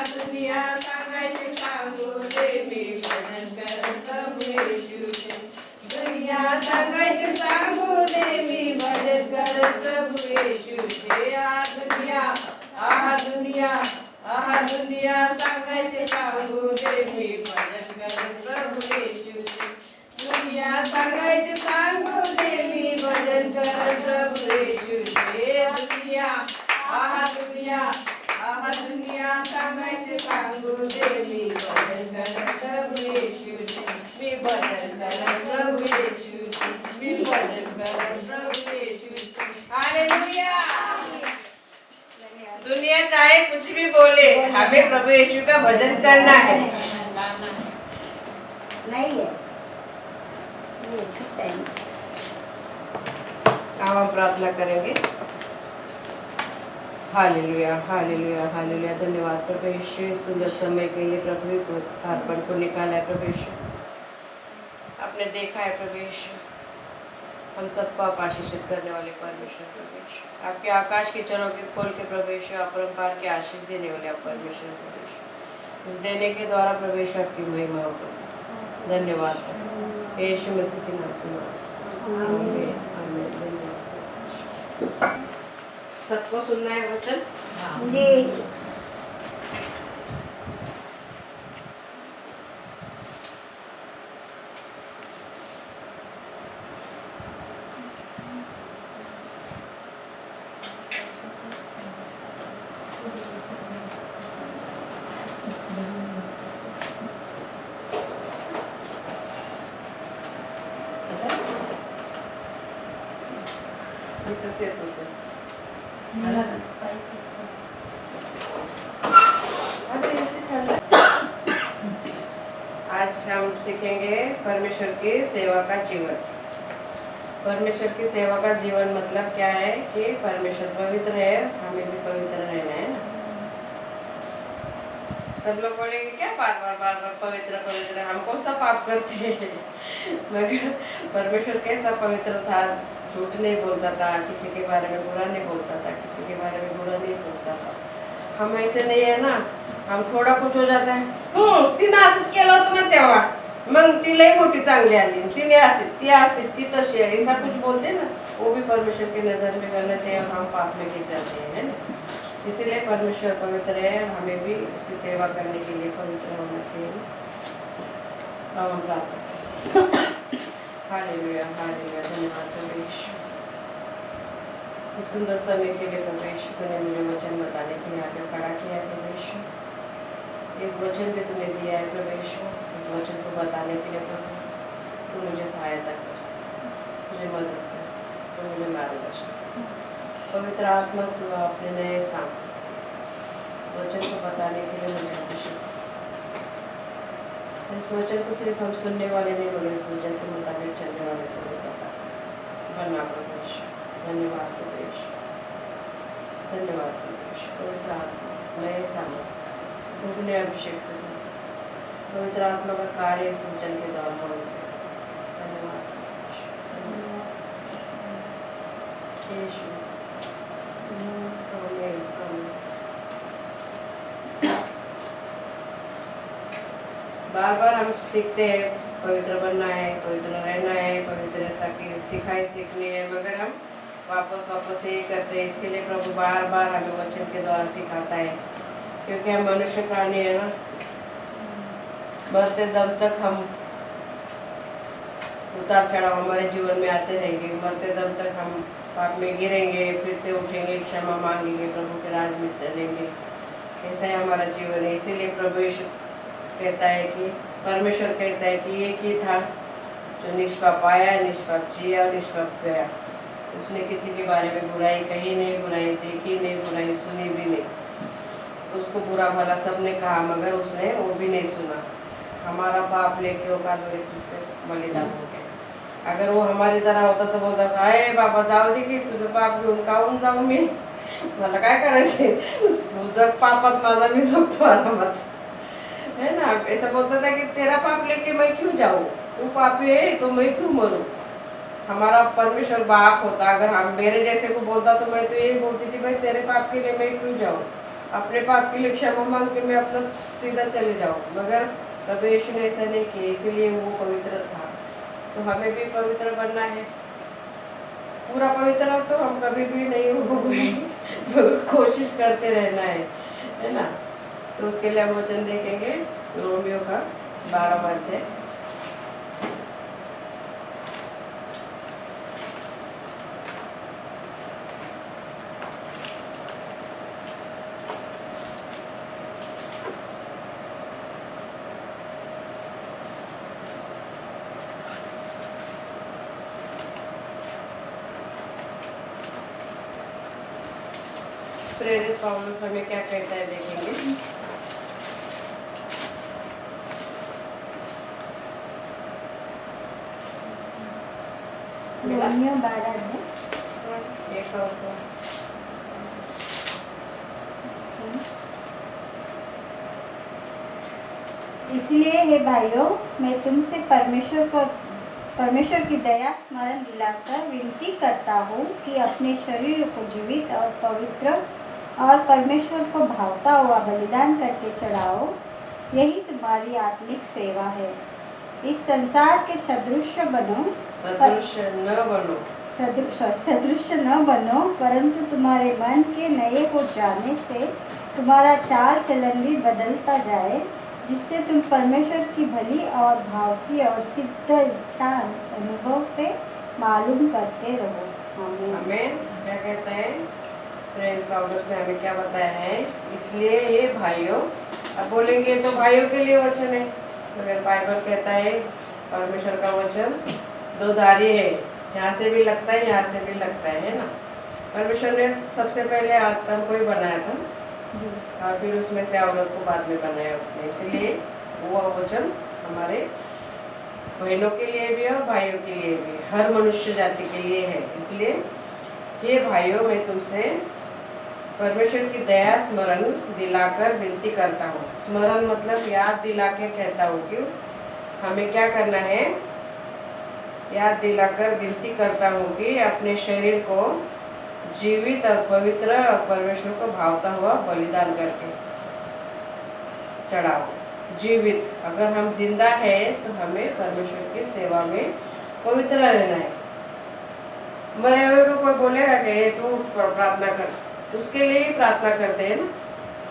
दुनिया सांगायचे सांगू दे मी भजन करन प्रभू येशूचे दुनिया सांगायचे सांगू दे मी भजन करन प्रभू येशूचे दुनिया सांगायचे सांगू दे मी भजन करन प्रभू येशूचे दुनिया सांगायचे सांगू दे मी भजन करन प्रभू येशूचे दुनिया सांगायचे सांगू दे मी भजन करन प्रभू येशूचे मी भजन करन प्रभू येशूचे मी भजन करन प्रभू येशूचे हालेलुया दुनिया चाहे कुछ भी बोले हमें प्रभु यीशु का भजन करना है नहीं है ये सब है। हम प्रार्थना करेंगे हालेलुया हालेलुया हालेलुया धन्यवाद प्रभु यीशु सुंदर समय के लिए प्रभु इस अर्पण को निकाला है प्रभु यीशु आपने देखा है प्रभु यीशु हम सबको आप आशीषित करने वाले परमेश्वर प्रभु यीशु आपके आकाश के चरों के खोल के प्रभु यीशु अपरंपार के आशीष देने वाले आप परमेश्वर प्रभु यीशु इस देने के द्वारा प्रभु यीशु आपकी महिमा हो प्रभु धन्यवाद यीशु मसीह के नाम से आमीन आमीन धन्यवाद सबको सुनना है वचन जी इथंच येत होते आज हम सीखेंगे परमेश्वर की सेवा का जीवन। परमेश्वर की सेवा का जीवन मतलब क्या है कि परमेश्वर पवित्र है, हमें भी पवित्र रहना है ना। सब लोग बोलेंगे क्या बार बार पवित्र पवित्र, हम कौन सा पाप करते हैं मगर परमेश्वर कैसा पवित्र था, झूठ नहीं बोलता था, किसी के बारे में बुरा नहीं बोलता था, किसी के बारे में बुरा नहीं सोचता था। हम ऐसे नहीं है ना, हम थोडा कुछ हो जाता है तिनं असंच केलं होतं ना तेव्हा, मग ती लई मोठी चांगली आली, तिने अशी ती तशी है, ऐसा कुछ बोलते ना, वो भी परमेश्वर की नज़र में गलत है और हम पाप में गिर जाते हैं, है ना। इसीलिए परमेश्वर पवित्र है, हमें भी उसकी सेवा करने के लिए पवित्र होना चाहिए। अब हम प्रार्थना हालेलुया हालेलुया धन्यवाद प्रभु यीशु, इस सुंदर समय के लिए प्रभु यीशु तूने मुझे वचन बताने के लिए आगे खड़ा किया है प्रभु यीशु। एक वचन भी तूने दिया है प्रभु यीशु, इस वचन को बताने के लिए प्रभु तू मुझे सहायता कर, मुझे मदद कर, तू मुझे मार्गदर्शन कर। पवित्र आत्मा तू अपने नए सामर्थ्य से इस वचन को बताने के लिए मुझे अभिषेक। इस वचन को सिर्फ हम सुनने वाले नहीं होंगे, इस वचन के मुताबिक चलने वाले तो होगा बना प्रवेश। धन्यवाद प्रवेश, धन्यवाद प्रवेश। पवित्र आत्मा नए सामर्थ्य दुगने अभिषेक से पवित्र आत्मा का कार्य इस वचन के द्वारा हो। धन्यवाद प्रवेश, धन्यवाद यीशु मसीह। आमीन, आमीन। बार बार हम सीखते हैं पवित्र बनना है, पवित्र रहना है, पवित्रता की सिखाई सीखनी है, मगर हम वापस यही करते हैं। इसके लिए प्रभु बार बार हमें वचन के द्वारा सिखाता है, क्योंकि हम मनुष्य प्राणी है ना। मरते दम तक हम उतार चढ़ाव हमारे जीवन में आते रहेंगे। मरते दम तक हम पाप में गिरेंगे, फिर से उठेंगे, क्षमा मांगेंगे, प्रभु के राज में चलेंगे। ऐसा ही हमारा जीवन है। इसीलिए प्रभु यीशु कहता है कि परमेश्वर कहता है कि ये की था जो निष्पाप आया, निष्पाप जिया और निष्पाप गया। उसने किसी के बारे में बुराई कही नहीं, बुराई देखी नहीं, बुराई सुनी भी नहीं। उसको बुरा भला सबने कहा, मगर उसने वो भी नहीं सुना। हमारा पाप लेके वो कालवरी क्रूस पे बलिदान हो गया। अगर वो हमारी तरह होता तो बोलता था, अरे बाबा जाऊ दे की तुझं पाप घेऊन काहून जाऊ मी, मला काय करायचे, तू जग पापात माझा मी सुखतो आरामात, है ना। ऐसा बोलता था कि तेरा पाप लेके मैं क्यों जाऊँ, तू पापी है तो मैं क्यों मरूँ। हमारा परमेश्वर बाप होता, अगर हम मेरे जैसे को बोलता तो मैं तो यही बोलती थी, भाई तेरे पाप के लिए मैं क्यों जाऊँ, अपने पाप के लिए क्षमा मांग के मैं अपना सीधा चले जाऊँ। मगर प्रभु यीशु ने ऐसा नहीं किया, इसीलिए वो पवित्र था। तो हमें भी पवित्र बनना है, पूरा पवित्र तो हम कभी भी नहीं होंगे, कोशिश करते रहना है ना। तो उसके लिए हम वचन देखेंगे रोमियो का 12वां अध्याय। प्रेरित पौलुस हमें क्या कहता है देखेंगे। रोमियो 12 में एक और को इसलिए हे भाइयों, मैं तुमसे परमेश्वर की दया स्मरण दिलाकर विनती करता हूँ कि अपने शरीर को जीवित और पवित्र और परमेश्वर को भावता हुआ बलिदान करके चढ़ाओ। यही तुम्हारी आत्मिक सेवा है। इस संसार के सदृश न बनो, परंतु तुम्हारे मन के नए हो जाने से तुम्हारा चाल चलन भी बदलता जाए, जिससे तुम परमेश्वर की भली और भावती और सिद्ध इच्छा अनुभव से मालूम करते रहो। आमीन। आमीन। क्या कहता है प्रेरित पौलुस ने हमें क्या बताया है। इसलिए ये भाइयों, अब बोलेंगे तो भाइयों के लिए वचन है, मगर बाइबल कहता है परमेश्वर का वचन दो धारी है, यहाँ से भी लगता है, यहाँ से भी लगता है ना। परमेश्वर ने सबसे पहले आदम को ही बनाया था और फिर उसमें से औरत को बाद में बनाया उसने। इसलिए वो वचन हमारे बहनों के लिए भी है और भाइयों के लिए भी, हर मनुष्य जाति के लिए है। इसलिए ये भाइयों, मैं तुमसे परमेश्वर की दया स्मरण दिलाकर विनती करता हूँ। स्मरण मतलब याद दिला के कहता हूँ कि हमें क्या करना है, याद दिलाकर विनती करता हूँ कि अपने शरीर को जीवित और पवित्र और परमेश्वर को भावता हुआ बलिदान करके चढ़ाओ। जीवित, अगर हम जिंदा है तो हमें परमेश्वर की सेवा में पवित्र रहना है। मरे हुए को कोई बोलेगा कि तू प्रार्थना कर, उसके लिए ही प्रार्थना करते हैं ना,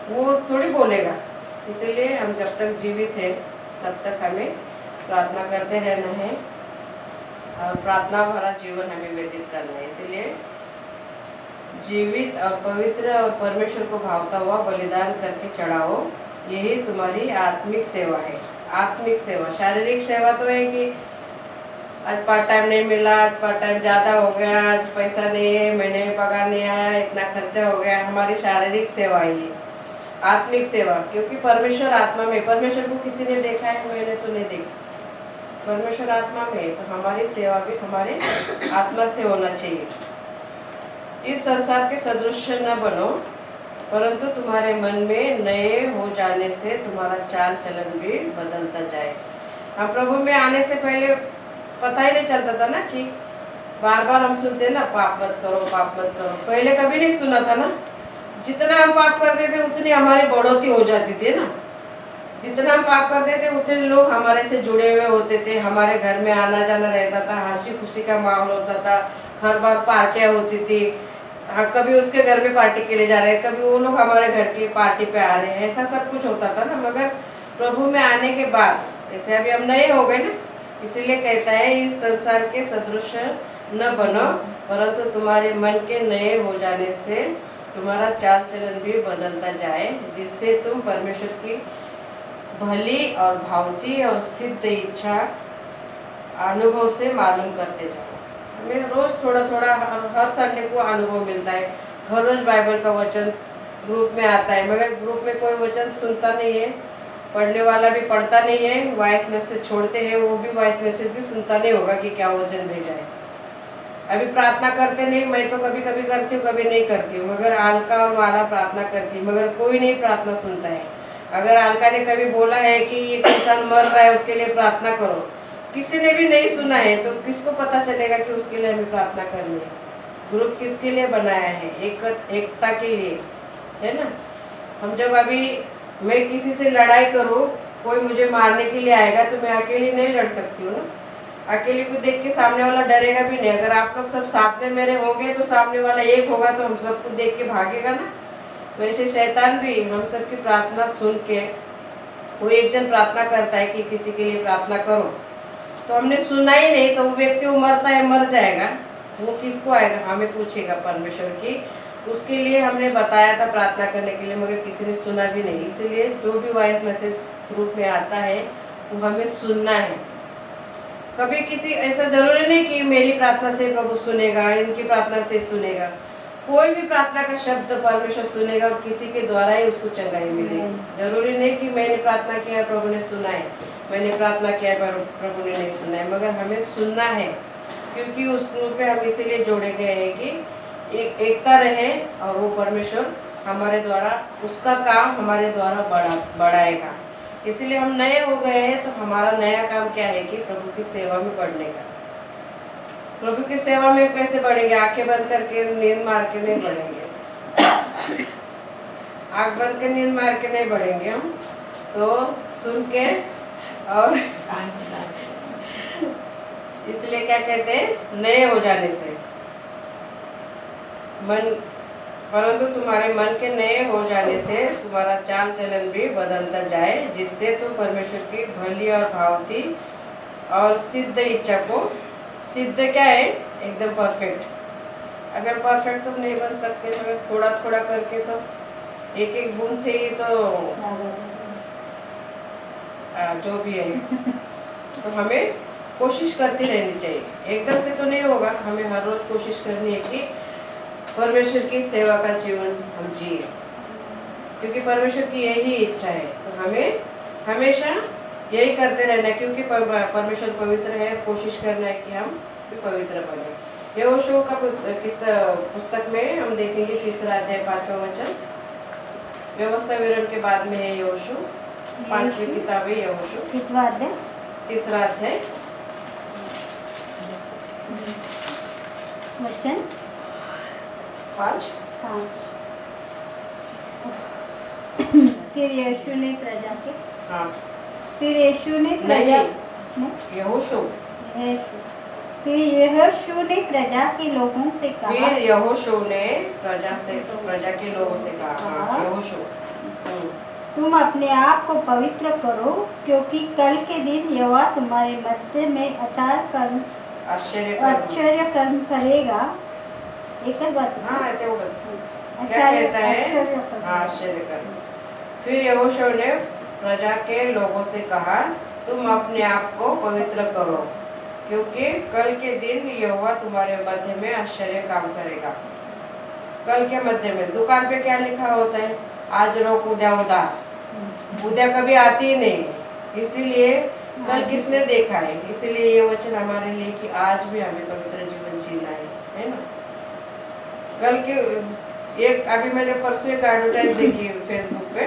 वो थोड़ी बोलेगा। इसलिए हम जब तक जीवित हैं तब तक हमें प्रार्थना करते रहना है और प्रार्थना भरा जीवन हमें व्यतीत करना है। इसलिए जीवित और पवित्र और परमेश्वर को भावता हुआ बलिदान करके चढ़ाओ, यही तुम्हारी आत्मिक सेवा है। आत्मिक सेवा, शारीरिक सेवा तो है कि आज पार्ट टाइम नहीं मिला, आज पार्ट टाइम ज़्यादा हो गया, आज पैसा नहीं है, महीने में पगार नहीं आया, इतना खर्चा हो गया, हमारी शारीरिक सेवा ही है। आत्मिक सेवा, क्योंकि परमेश्वर आत्मा में, परमेश्वर को किसी ने देखा है? मैंने तो नहीं देखा। परमेश्वर आत्मा में है, तो हमारी सेवा भी हमारे आत्मा से होना चाहिए। इस संसार के सदृश न बनो, परंतु तुम्हारे मन में नए हो जाने से तुम्हारा चाल चलन भी बदलता जाए। हम प्रभु में आने से पहले पता ही नहीं चलता था ना, कि बार बार हम सुनते ना, पाप मत करो, पाप मत करो। पहले कभी नहीं सुना था ना। जितना हम पाप करते थे उतनी हमारी बढ़ोतरी हो जाती थी ना। जितना हम पाप करते थे उतने लोग हमारे से जुड़े हुए होते थे, हमारे घर में आना जाना रहता था, हंसी खुशी का माहौल होता था, हर बार पार्टियाँ होती थी। कभी उसके घर में पार्टी के लिए जा रहे हैं, कभी वो लोग हमारे घर की पार्टी पे आ रहे हैं, ऐसा सब कुछ होता था ना। मगर प्रभु में आने के बाद, जैसे अभी हम नए हो गए ना, इसीलिए कहता है इस संसार के सदृश न बनो, परंतु तुम्हारे मन के नए हो जाने से तुम्हारा चाल चलन भी बदलता जाए, जिससे तुम परमेश्वर की भली और भावती और सिद्ध इच्छा अनुभव से मालूम करते जाओ। हमें रोज थोड़ा थोड़ा हर संडे को अनुभव मिलता है। हर रोज बाइबल का वचन ग्रुप में आता है, मगर ग्रुप में कोई वचन सुनता नहीं है, पढ़ने वाला भी पढ़ता नहीं है, वॉइस मैसेज छोड़ते हैं, वो भी वॉइस मैसेज भी सुनता नहीं होगा कि क्या वचन भेजा है। अभी प्रार्थना करते नहीं, मैं तो कभी कभी करती हूँ, कभी नहीं करती हूँ, मगर आलका और माला प्रार्थना करती, मगर कोई नहीं प्रार्थना सुनता है। अगर आलका ने कभी बोला है कि ये इंसान मर रहा है, उसके लिए प्रार्थना करो, किसी ने भी नहीं सुना है, तो किसको पता चलेगा कि उसके लिए हमें प्रार्थना करनी है? ग्रुप किसके लिए बनाया है? एकता के लिए, है ना। हम जब अभी मैं किसी से लड़ाई करूँ, कोई मुझे मारने के लिए आएगा, तो मैं अकेली नहीं लड़ सकती हूँ ना। अकेले को देख के सामने वाला डरेगा भी नहीं। अगर आप लोग सब साथ में मेरे होंगे तो सामने वाला एक होगा, तो हम सबको देख के भागेगा ना। वैसे शैतान भी हम सबकी प्रार्थना सुन के, कोई एक जन प्रार्थना करता है कि किसी के लिए प्रार्थना करो, तो हमने सुना ही नहीं, तो वो व्यक्ति वो मरता है, मर जाएगा, वो किसको आएगा? हमें पूछेगा परमेश्वर की। उसके लिए हमने बताया था प्रार्थना करने के लिए, मगर किसी ने सुना भी नहीं। इसलिए जो भी वॉइस मैसेज ग्रुप में आता है वो हमें सुनना है। कभी किसी ऐसा जरूरी नहीं कि मेरी प्रार्थना से प्रभु सुनेगा, इनकी प्रार्थना से सुनेगा। कोई भी प्रार्थना का शब्द परमेश्वर सुनेगा और किसी के द्वारा ही उसको चंगाई मिलेगी। जरूरी नहीं कि मैंने प्रार्थना किया प्रभु ने सुना है, मैंने प्रार्थना किया पर प्रभु ने नहीं सुना है, मगर हमें सुनना है, क्योंकि उस ग्रुप में हम इसीलिए जोड़े गए हैं कि एकता रहे और वो परमेश्वर हमारे द्वारा उसका काम हमारे द्वारा बढ़ाएगा। इसलिए हम नए हो गए हैं, तो हमारा नया काम क्या है कि प्रभु की सेवा में बढ़ने का। प्रभु की सेवा में कैसे बढ़ेंगे? आंखें बंद करके नींद मार के नहीं बढ़ेंगे। आंख बंद कर नींद मार के नहीं बढ़ेंगे हम, तो सुन के। और इसलिए क्या कहते हैं? नए हो जाने से मन, परंतु तुम्हारे मन के नए हो जाने से तुम्हारा चाल चलन भी बदलता जाए, जिससे तुम परमेश्वर की भली और भावती और सिद्ध इच्छा को, सिद्ध क्या है? एकदम परफेक्ट। अगर परफेक्ट तो नहीं बन सकते, मगर थोड़ा थोड़ा करके तो एक एक बूंद से ही तो जो भी है तो हमें कोशिश करती रहनी चाहिए। एकदम से तो नहीं होगा, हमें हर रोज कोशिश करनी है कि परमेश्वर की सेवा का जीवन हम जिए, क्योंकि परमेश्वर की यही इच्छा है। तो हमें हमेशा यही करते रहना है, क्योंकि परमेश्वर पवित्र है। कोशिश करना है कि हम भी पवित्र बने। यहोशू का पुस्तक में हम देखेंगे 3 अध्याय 5वां वचन। व्यवस्था विवरण के बाद में है यहोशू, 5वीं किताब है यहोशू, 3 अध्याय वचन 5। फिर यीशु ने प्रजा के, हाँ, फिर यीशु ने प्रजा, यहोशू, फिर यहोशू ने प्रजा के लोगों से कहा, फिर यहोशू ने प्रजा के लोगों से कहा, हाँ, यहोशू, तुम अपने आप को पवित्र करो, क्योंकि कल के दिन यहोवा तुम्हारे मध्य में आश्चर्य कर्म करेगा। एक बात, हाँ, तेवढंच क्या कहता है? हाँ, आश्चर्य कर्म। फिर यहोशू ने प्रजा के लोगों से कहा, तुम अपने आप को पवित्र करो, क्योंकि कल के दिन यहोवा तुम्हारे मध्य में आश्चर्य काम करेगा। कल के मध्य में दुकान पे क्या लिखा होता है? आज रोक उद्या उधार, उद्या कभी आती ही नहीं है। इसीलिए कल किसने देखा है, इसीलिए ये वचन हमारे लिए कि आज भी हमें पवित्र जीवन जीना है ना। कल के एक अभी मैंने परसों एक एडवर्टाइज देखी फेसबुक पे,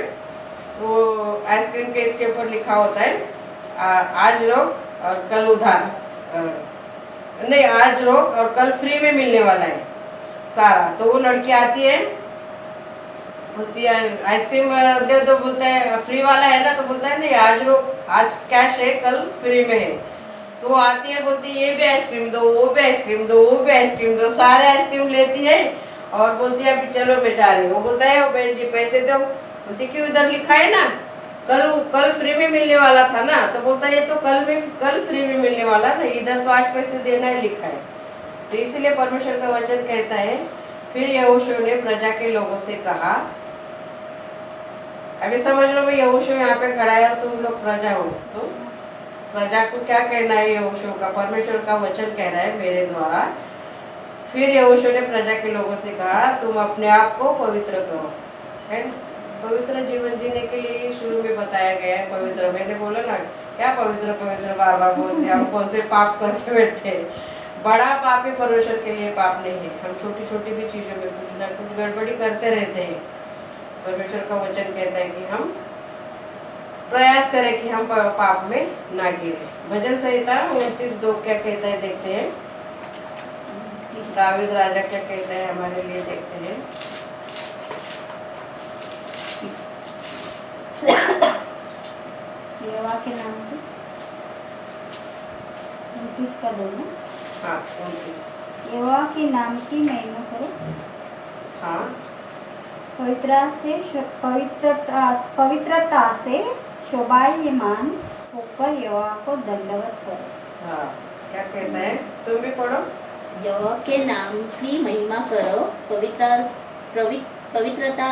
वो आइसक्रीम के इसके ऊपर लिखा होता है आज रोक और कल उधार, नहीं आज रोक और कल फ्री में मिलने वाला है सारा। तो वो लड़की आती है, बोलती है आइसक्रीम दे दो, बोलता है फ्री वाला है ना, तो बोलता है नहीं आज रोक, आज कैश है कल फ्री में है। तो वो आती है, बोलती है ये भी आइसक्रीम दो, वो भी आइसक्रीम दो, वो भी आइसक्रीम दो, सारे आइसक्रीम लेती है और बोलती है अभी चलो मैं जा रही हूँ। वो बोलता है ओ बहन जी पैसे दो, बोलती क्यों, इधर लिखा है ना कल फ्री में मिलने वाला था ना। तो बोलता है ये तो कल फ्री में मिलने वाला ना, इधर तो आज पैसे देना ही लिखा है। तो इसीलिए परमेश्वर का वचन कहता है, फिर यहोशू ने प्रजा के लोगों से कहा, अभी समझ लो मैं यहोशू यहाँ पे खड़ा है और तुम लोग प्रजा हो, तो प्रजा को क्या कहना है यहोशू का, परमेश्वर का वचन कह रहा है मेरे द्वारा। फिर यहोशू ने प्रजा के लोगों से कहा तुम अपने आप को पवित्र करो, है ना। पवित्र जीवन जीने के लिए शुरू में बताया गया है पवित्र। मैंने बोला ना क्या पवित्र पवित्र बार बार बोलते, हम कौन से पाप करते बैठे। बड़ा पाप ही परमेश्वर के लिए पाप नहीं है। हम छोटी छोटी भी चीजों में कुछ ना कुछ गड़बड़ी करते रहते हैं। परमेश्वर का वचन कहता है कि हम प्रयास करें कि हम पाप में ना गिरे। भजन संहिता 29:2 क्या कहता है देखते हैं, दावीद राजा क्या कहता है हमारे लिए, देखते हैं। यहोवा के नाम की 29 का बोलना। हाँ 29। यहोवा के नाम की महिमा करो, हाँ पवित्रता से शोभायमान होकर यहोवा को दंडवत करो। हाँ क्या कहता है, तुम भी पढ़ो। यहोवा के नाम की महिमा करो, पवित्रता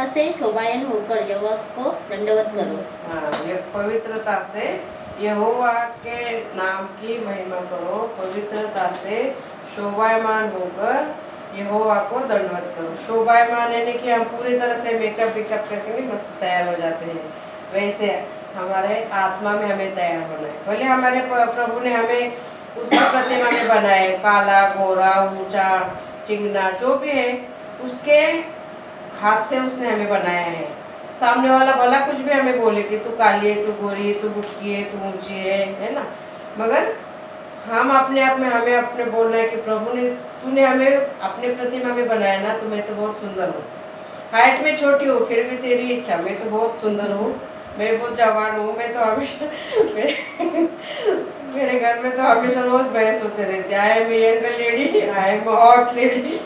से शोभायमान होकर यहोवा को दंडवत करो। हाँ ये पवित्रता से यहोवा के नाम की महिमा करो, पवित्रता से शोभायमान होकर यहोवा को दंडवत करो। शोभायमान यानी कि हम पूरी तरह से मेकअप वेकअप करके नहीं मस्त तैयार हो जाते हैं, वैसे हमारे आत्मा में हमें तैयार होना है। भले हमारे प्रभु ने हमें उसकी प्रतिमा में बनाया है, काला गोरा ऊंचा चिंगना जो भी है उसके हाथ से उसने हमें बनाया है। सामने वाला भला कुछ भी हमें बोले कि तू काली है, तू गोरी है, तू बुटकी है, तू ऊंची है ना, मगर हम अपने आप में हमें अपने बोलना है कि प्रभु ने तूने हमें अपने प्रतिमा में बनाया ना, तो मैं तो बहुत सुंदर हूँ। हाइट में छोटी हूँ फिर भी तेरी इच्छा, मैं तो बहुत सुंदर हूँ, मैं बहुत जवान हूँ। मैं तो हमेशा मेरे घर में तो हमेशा रोज बहस होते रहते, I am young lady, I am hot lady.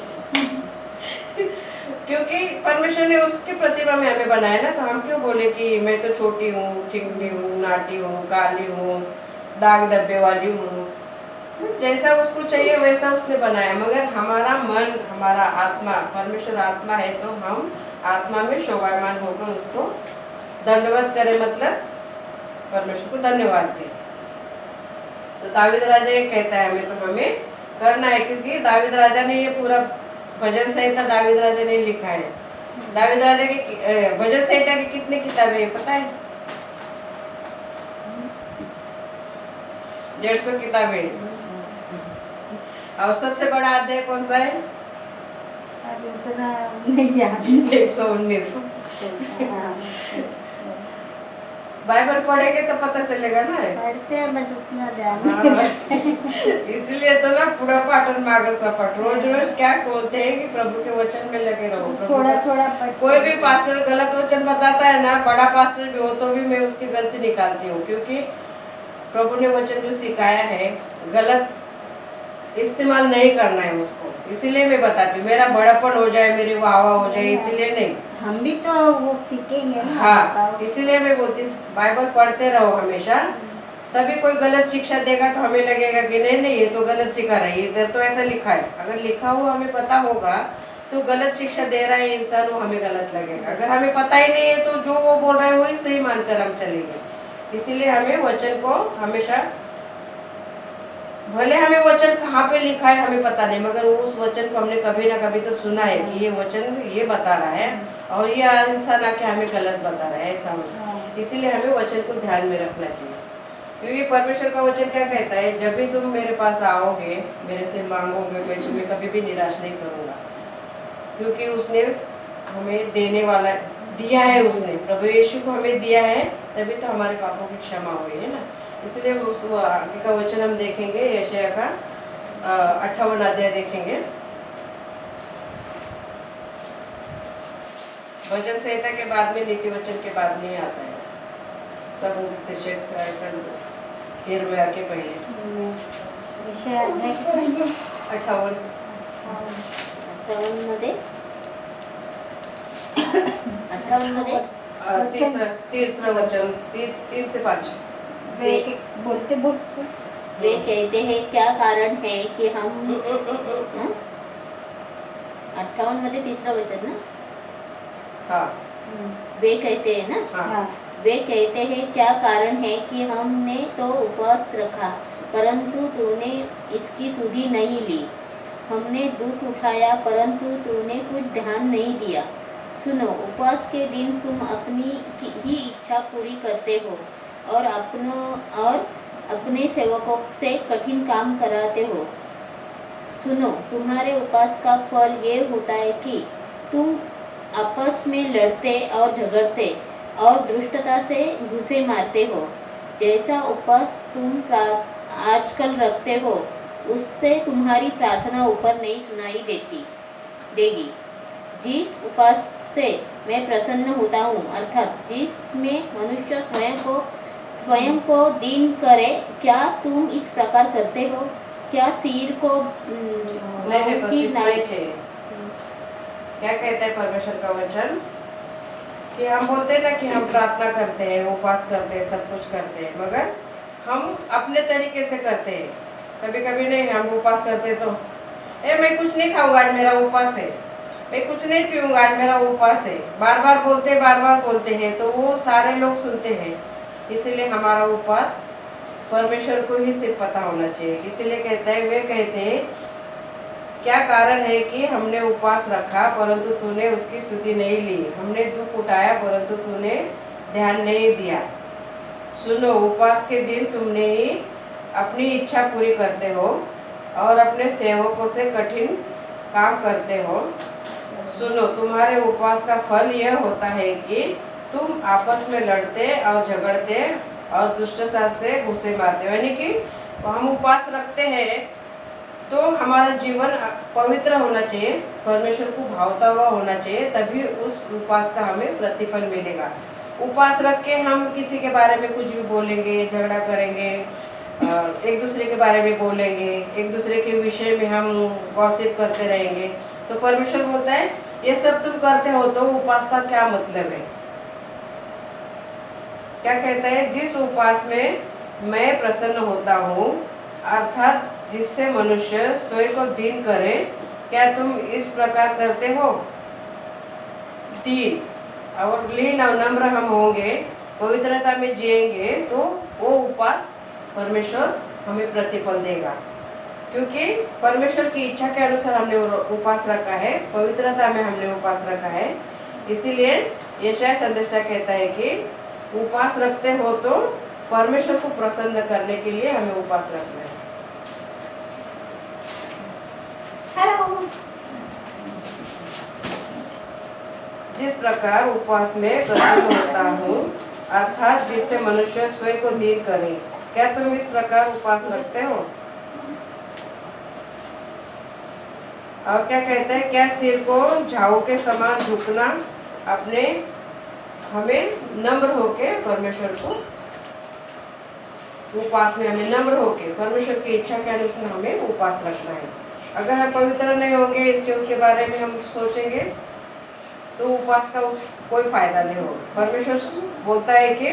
क्योंकि परमेश्वर ने उसकी प्रतिमा में हमें बनाया ना, तो हम क्यों बोले कि मैं तो छोटी हूँ, चिंगली हूँ, नाटी हूँ, काली हूँ, दाग धब्बे वाली हूँ। जैसा उसको चाहिए वैसा उसने बनाया, मगर हमारा मन हमारा आत्मा परमेश्वर आत्मा है, तो हम आत्मा में शोभायमान होकर उसको दंडवत करें, मतलब परमेश्वर को धन्यवाद दें। तो दावीद राजा ये कहता है हमें, तो हमें करना है, क्योंकि दावीद राजा ने ये पूरा भजन संहिता दावीद राजा ने लिखा है। दावीद राजा की भजन संहिता की कितनी किताबें है पता है? 150 किताबें। और सबसे बड़ा अध्याय कौन सा है? अभी उतना नहीं याद। 119। बाइबल पढ़ेंगे तो पता चलेगा ना। पढ़ते हैं बट उतना ध्यान हाँ, इसलिए तो ना पूरा पाठन मागर सपट रोज रोज क्या बोलते हैं कि प्रभु के वचन में लगे रहो। थोड़ा थोड़ा कोई भी पास्टर गलत वचन बताता है ना, बड़ा पास्टर भी हो, तो भी मैं उसकी गलती निकालती हूँ, क्योंकि प्रभु ने वचन जो सिखाया है गलत इस्तेमाल नहीं करना है उसको। इसीलिए मैं बताती हूँ, मेरा बड़ापन हो जाए, मेरी वाह हो जाए, इसीलिए नहीं। हम भी तो वो सीखेंगे ना। हाँ, इसीलिए मैं बोलती बाइबल पढ़ते रहो हमेशा, तभी कोई गलत शिक्षा देगा तो हमें लगेगा कि नहीं नहीं ये तो गलत सिखा रहा है, इधर तो ऐसा लिखा है। अगर लिखा हुआ हमें पता होगा तो गलत शिक्षा दे रहा है इंसान, वो हमें गलत लगेगा। अगर हमें पता ही नहीं है तो जो वो बोल रहा है वही सही मानकर हम चलेंगे। इसीलिए हमें वचन को हमेशा, भले हमें वचन कहाँ पे लिखा है हमें पता नहीं, मगर वो उस वचन को हमने कभी ना कभी तो सुना है कि ये वचन ये बता रहा है और ये इंसान आके हमें गलत बता रहा है, ऐसा होता। इसीलिए हमें वचन को ध्यान में रखना चाहिए, क्योंकि परमेश्वर का वचन क्या कहता है, जब भी तुम मेरे पास आओगे, मेरे से मांगोगे, मैं तुम्हें कभी भी निराश नहीं करूँगा, क्योंकि उसने हमें देने वाला दिया है, उसने प्रभु यीशु को हमें दिया है, तभी तो हमारे पापों की क्षमा हुई है ना। इसलिए उस आगे का वचन हम देखेंगे, यशायाह का 58 अध्याय देखेंगे। वचन संहिता के बाद में नीति वचन के बाद में आता है, सब ऐसा यिर्मयाह के पहले 58 मध्ये 58 मध्ये तीसरा वचन 3 से 5। बोलते बोलते वे कहते हैं क्या कारण है कि हम 58 मध्ये तीसरा वचन ना, हाँ वे कहते हैं ना, हाँ वे कहते हैं क्या कारण है कि हमने तो उपवास रखा परंतु तूने इसकी सुधि नहीं ली, हमने दुख उठाया परंतु तूने कुछ ध्यान नहीं दिया। सुनो, उपवास के दिन तुम अपनी ही इच्छा पूरी करते हो और अपने सेवकों से कठिन काम कराते हो। सुनो, तुम्हारे उपवास का फल ये होता है कि तुम आपस में लड़ते और झगड़ते और दुष्टता से घुसे मारते हो। जैसा उपवास तुम आजकल रखते हो उससे तुम्हारी प्रार्थना ऊपर नहीं सुनाई देगी। जिस उपवास से मैं प्रसन्न होता हूँ, अर्थात जिसमें मनुष्य स्वयं को दीन करे, क्या तुम इस प्रकार करते हो? क्या सिर को नहीं चाहिए। क्या कहता है परमेश्वर का वचन कि हम बोलते हैं ना कि हम प्रार्थना करते हैं, उपवास करते हैं, सब कुछ करते हैं, मगर हम अपने तरीके से करते हैं। कभी कभी नहीं, हम उपवास करते तो मैं कुछ नहीं खाऊंगा आज मेरा उपवास है, मैं कुछ नहीं पीऊंगा आज मेरा उपवास है, बार बार बोलते हैं, तो वो सारे लोग सुनते हैं। इसीलिए हमारा उपवास परमेश्वर को ही सिर्फ पता होना चाहिए। इसीलिए कहता है, वे कहते हैं क्या कारण है कि हमने उपवास रखा परंतु तूने उसकी सुधि नहीं ली, हमने दुख उठाया परंतु तूने ध्यान नहीं दिया। सुनो, उपवास के दिन तुमने ही अपनी इच्छा पूरी करते हो और अपने सेवकों से कठिन काम करते हो। सुनो, तुम्हारे उपवास का फल यह होता है कि तुम आपस में लड़ते और झगड़ते और दुष्टता से घुसे मारते हो। यानी कि हम उपवास रखते हैं तो हमारा जीवन पवित्र होना चाहिए, परमेश्वर को भावता हुआ होना चाहिए, तभी उस उपवास का हमें प्रतिफल मिलेगा। उपवास रख के हम किसी के बारे में कुछ भी बोलेंगे, झगड़ा करेंगे, एक दूसरे के बारे में बोलेंगे, एक दूसरे के विषय में हम गॉसिप करते रहेंगे, तो परमेश्वर बोलता है ये सब तुम करते हो तो उपवास का क्या मतलब है? क्या कहता है, जिस उपवास में मैं प्रसन्न होता हूँ, अर्थात जिससे मनुष्य स्वयं को दीन करे, क्या तुम इस प्रकार करते हो? दीन और लीन और नम्र हम होंगे, पवित्रता में जिएंगे, तो वो उपवास परमेश्वर हमें प्रतिफल देगा, क्योंकि परमेश्वर की इच्छा के अनुसार हमने उपवास रखा है, पवित्रता में हमने उपवास रखा है। इसीलिए यशायाह संदेष्टा कहता है कि उपवास रखते हो तो परमेश्वर को प्रसन्न करने के लिए हमें उपवास रखना है। हेलो। जिस प्रकार उपवास में प्रसन्न होता हूँ, अर्थात जिससे मनुष्य स्वयं को दीन करे, क्या तुम इस प्रकार उपवास रखते हो? और क्या कहते हैं, क्या सिर को झाऊ के समान झुकना, अपने हमें नम्र होके परमेश्वर को उपवास में हमें नम्र होके परमेश्वर की इच्छा के अनुसार हमें उपवास रखना है। अगर हम पवित्र नहीं होंगे, इसके उसके बारे में हम सोचेंगे, तो उपवास का कोई फायदा नहीं होगा। परमेश्वर बोलता है कि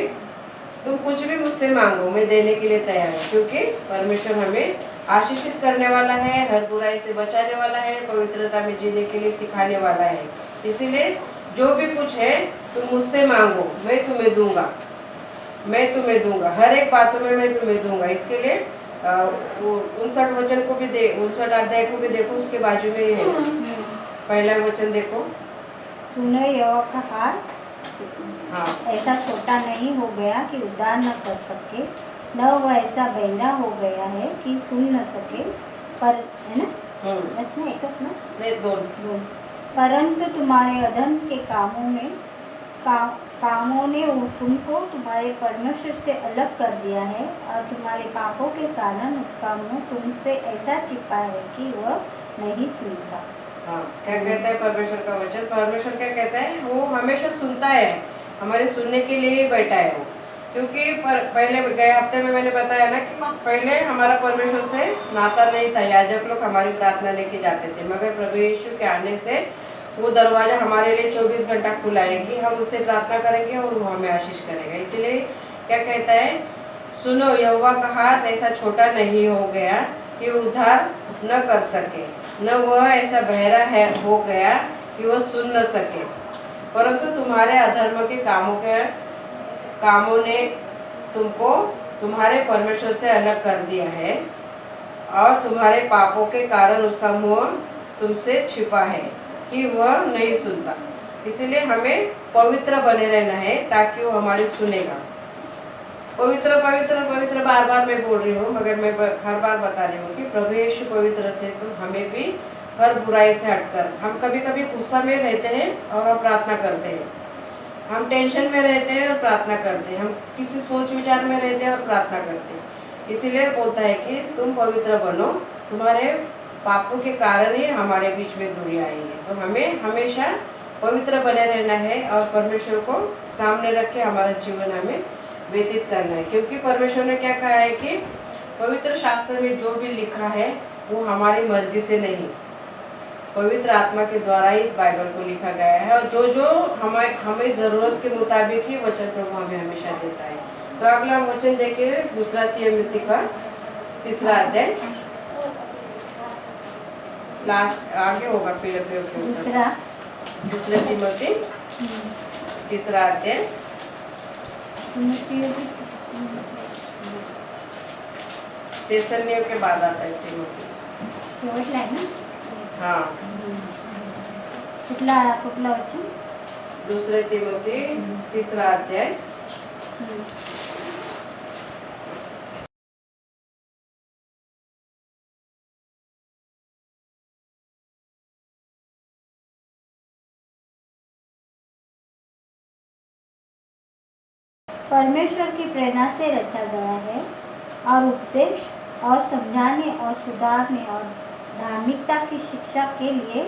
तुम कुछ भी मुझसे मांगो, मैं देने के लिए तैयार हूँ, क्योंकि परमेश्वर हमें आशीषित करने वाला है, हर बुराई से बचाने वाला है, पवित्रता में जीने के लिए सिखाने वाला है। इसीलिए जो भी कुछ है तुम मुझसे मांगो, मैं तुम्हें दूंगा, हर एक बातों में मैं तुम्हें दूंगा। इसके लिए वो 59 वचन को भी 59 अध्याय को भी देखो, उसके बाजू में ही है। पहला वचन देखो। सुनो यहोवा का हाथ हाँ ऐसा छोटा नहीं हो गया कि उद्धार न कर सके, न वह ऐसा बहरा हो गया है कि सुन न सके, पर है ना, बस ना एकच ना, नहीं दोन। परंतु तुम्हारे अधर्म के कामों ने तुमको तुम्हारे परमेश्वर से अलग कर दिया है, और तुम्हारे पापों के कारण उसका मुंह तुमसे ऐसा छिपा है कि वह नहीं सुनता। हाँ, क्या कहता है परमेश्वर का वचन? परमेश्वर क्या कहता है? वो हमेशा सुनता है, हमारे सुनने के लिए ही बैठा है वो। क्योंकि पहले गए हफ्ते में मैंने बताया ना कि पहले हमारा परमेश्वर से नाता नहीं था। याजक लोग हमारी प्रार्थना लेके जाते थे, मगर प्रभु यीशु के आने से वो दरवाजा हमारे लिए 24 घंटा खुला है कि हम उससे प्रार्थना करेंगे और वो हमें आशीष करेगा। इसीलिए क्या कहता है? सुनो यहोवा का हाथ ऐसा छोटा नहीं हो गया कि उद्धार न कर सके, न वह ऐसा बहरा है हो गया कि वह सुन न सके, परंतु तुम्हारे अधर्म के कामों ने तुमको तुम्हारे परमेश्वर से अलग कर दिया है, और तुम्हारे पापों के कारण उसका मुंह तुमसे छिपा है कि वह नहीं सुनता। इसलिए हमें पवित्र बने रहना है ताकि वो हमारी सुनेगा। पवित्र पवित्र पवित्र बार बार मैं बोल रही हूँ, मगर मैं हर बार बता रही हूँ कि प्रभु यीशु पवित्र थे, तो हमें भी हर बुराई से हटकर, हम कभी कभी गुस्सा में रहते हैं और हम प्रार्थना करते हैं, हम टेंशन में रहते हैं और प्रार्थना करते हैं, हम किसी सोच विचार में रहते हैं और प्रार्थना करते हैं। इसीलिए बोलता है कि तुम पवित्र बनो, तुम्हारे पापों के कारण ही हमारे बीच में दूरी आई है। तो हमें हमेशा पवित्र बने रहना है और परमेश्वर को सामने रख के हमारा जीवन हमें व्यतीत करना है। क्योंकि परमेश्वर ने क्या कहा है कि पवित्र शास्त्र में जो भी लिखा है वो हमारी मर्जी से नहीं, पवित्र आत्मा के द्वारा ही इस बाइबल को लिखा गया है, और जो जो हमें ज़रूरत के मुताबिक ही वचन प्रभु हमें हमेशा देता है। तो अगला वचन देखिए, 2 तिमोथी का 3 अध्याय, लास्ट आगे होगा फिर दूसरा तिमोथी 3 अध्याय। तेसनियों के बाद आता है तिमोथी। हाँ, कुठला वचन? 2 तिमोथी 3 अध्याय। परमेश्वर की प्रेरणा से रचा गया है, और उपदेश और समझाने और सुधारने और धार्मिकता की शिक्षा के लिए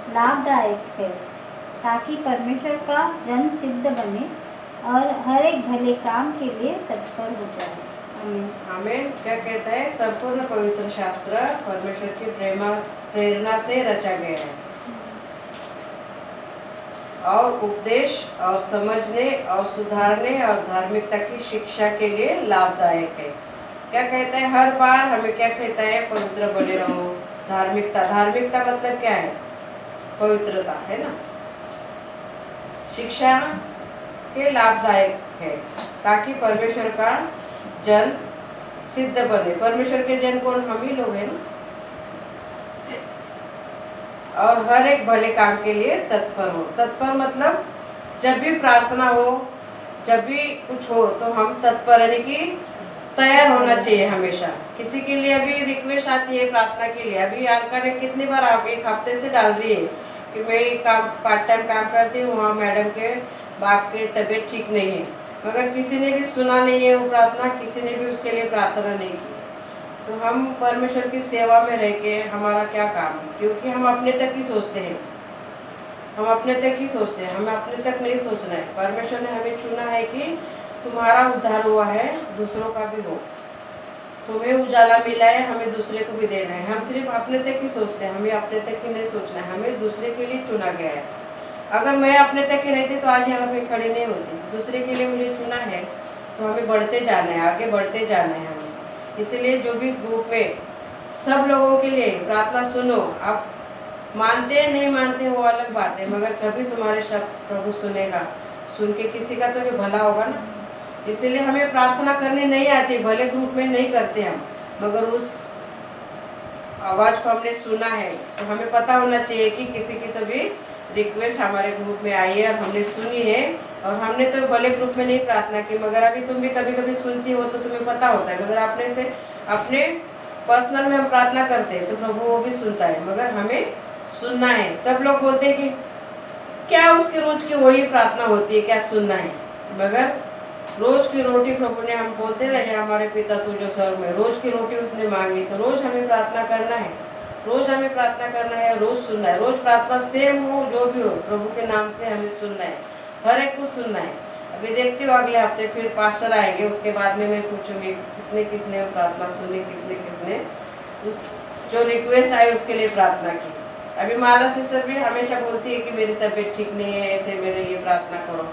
लाभदायक है, ताकि परमेश्वर का जन सिद्ध बने और हर एक भले काम के लिए तत्पर हो जाए। आमीन। आमीन। क्या कहता है? संपूर्ण पवित्र शास्त्र परमेश्वर की प्रेरणा से रचा गया है, और उपदेश और समझने और सुधारने और धार्मिकता की शिक्षा के लिए लाभदायक है। क्या कहता है? हर बार हमें क्या कहता है? पवित्र बने रहो। धार्मिकता मतलब क्या है? पवित्रता है ना। शिक्षा के लाभदायक है ताकि परमेश्वर का जन सिद्ध बने। परमेश्वर के जन कौन? हम ही लोग हैं ना। और हर एक भले काम के लिए तत्पर हो। तत्पर मतलब जब भी प्रार्थना हो, जब भी कुछ हो, तो हम तत्पर यानी कि तैयार होना चाहिए हमेशा। किसी के लिए अभी रिक्वेस्ट आती है प्रार्थना के लिए, अभी अलका ने कितनी बार आप 1 हफ्ते से डाल रही है कि मैं काम पार्ट टाइम काम करती हूँ, वहाँ मैडम के बाप के तबीयत ठीक नहीं है, मगर किसी ने भी सुना नहीं है वो प्रार्थना, किसी ने भी उसके लिए प्रार्थना नहीं की। तो हम परमेश्वर की सेवा में रह के हमारा क्या काम है? क्योंकि हम अपने तक ही सोचते हैं, हमें अपने तक नहीं सोचना है। परमेश्वर ने हमें चुना है कि तुम्हारा उद्धार हुआ है, दूसरों का भी हो। तुम्हें उजाला मिला है, हमें दूसरे को भी देना है। हम सिर्फ अपने तक ही सोचते हैं, हमें अपने तक ही नहीं सोचना है, हमें दूसरे के लिए चुना गया है। अगर मैं अपने तक ही रहती तो आज यहाँ पे खड़ी नहीं होती। दूसरे के लिए मुझे चुना है, तो हमें बढ़ते जाना है, आगे बढ़ते जाना है हमें। इसलिए जो भी ग्रुप में सब लोगों के लिए प्रार्थना सुनो। आप मानते हैं नहीं मानते वो अलग बात है, मगर कभी तुम्हारे शब्द प्रभु सुनेगा, सुन के किसी का तो भी भला होगा ना। इसीलिए हमें प्रार्थना करनी नहीं आती, भले ग्रुप में नहीं करते हम, मगर उस आवाज़ को हमने सुना है, तो हमें पता होना चाहिए कि किसी की तो भी रिक्वेस्ट हमारे ग्रुप में आई है और हमने सुनी है। और हमने तो भले ग्रुप में नहीं प्रार्थना की, मगर अभी तुम भी कभी कभी सुनती हो तो तुम्हें पता होता है। मगर अपने पर्सनल में हम प्रार्थना करते हैं तो प्रभु वो भी सुनता है, मगर हमें सुनना है। सब लोग बोलते हैं कि क्या उसकी रोज की वही प्रार्थना होती है, क्या सुनना है? मगर रोज की रोटी प्रभु ने, हम बोलते रहे हमारे पिता तू जो स्वर्ग में, रोज की रोटी उसने मांगी, तो रोज हमें प्रार्थना करना है, रोज हमें प्रार्थना करना है, रोज सुनना है। रोज प्रार्थना सेम हो जो भी हो, प्रभु के नाम से हमें सुनना है, हर एक को सुनना है। अभी देखते हो अगले हफ्ते फिर पास्टर आएंगे, उसके बाद में मैं पूछूंगी किसने किसने प्रार्थना सुनी, किसने किसने उस जो रिक्वेस्ट आई उसके लिए प्रार्थना की। अभी माला सिस्टर भी हमेशा बोलती है कि मेरी तबीयत ठीक नहीं है, ऐसे मेरे लिए प्रार्थना करो।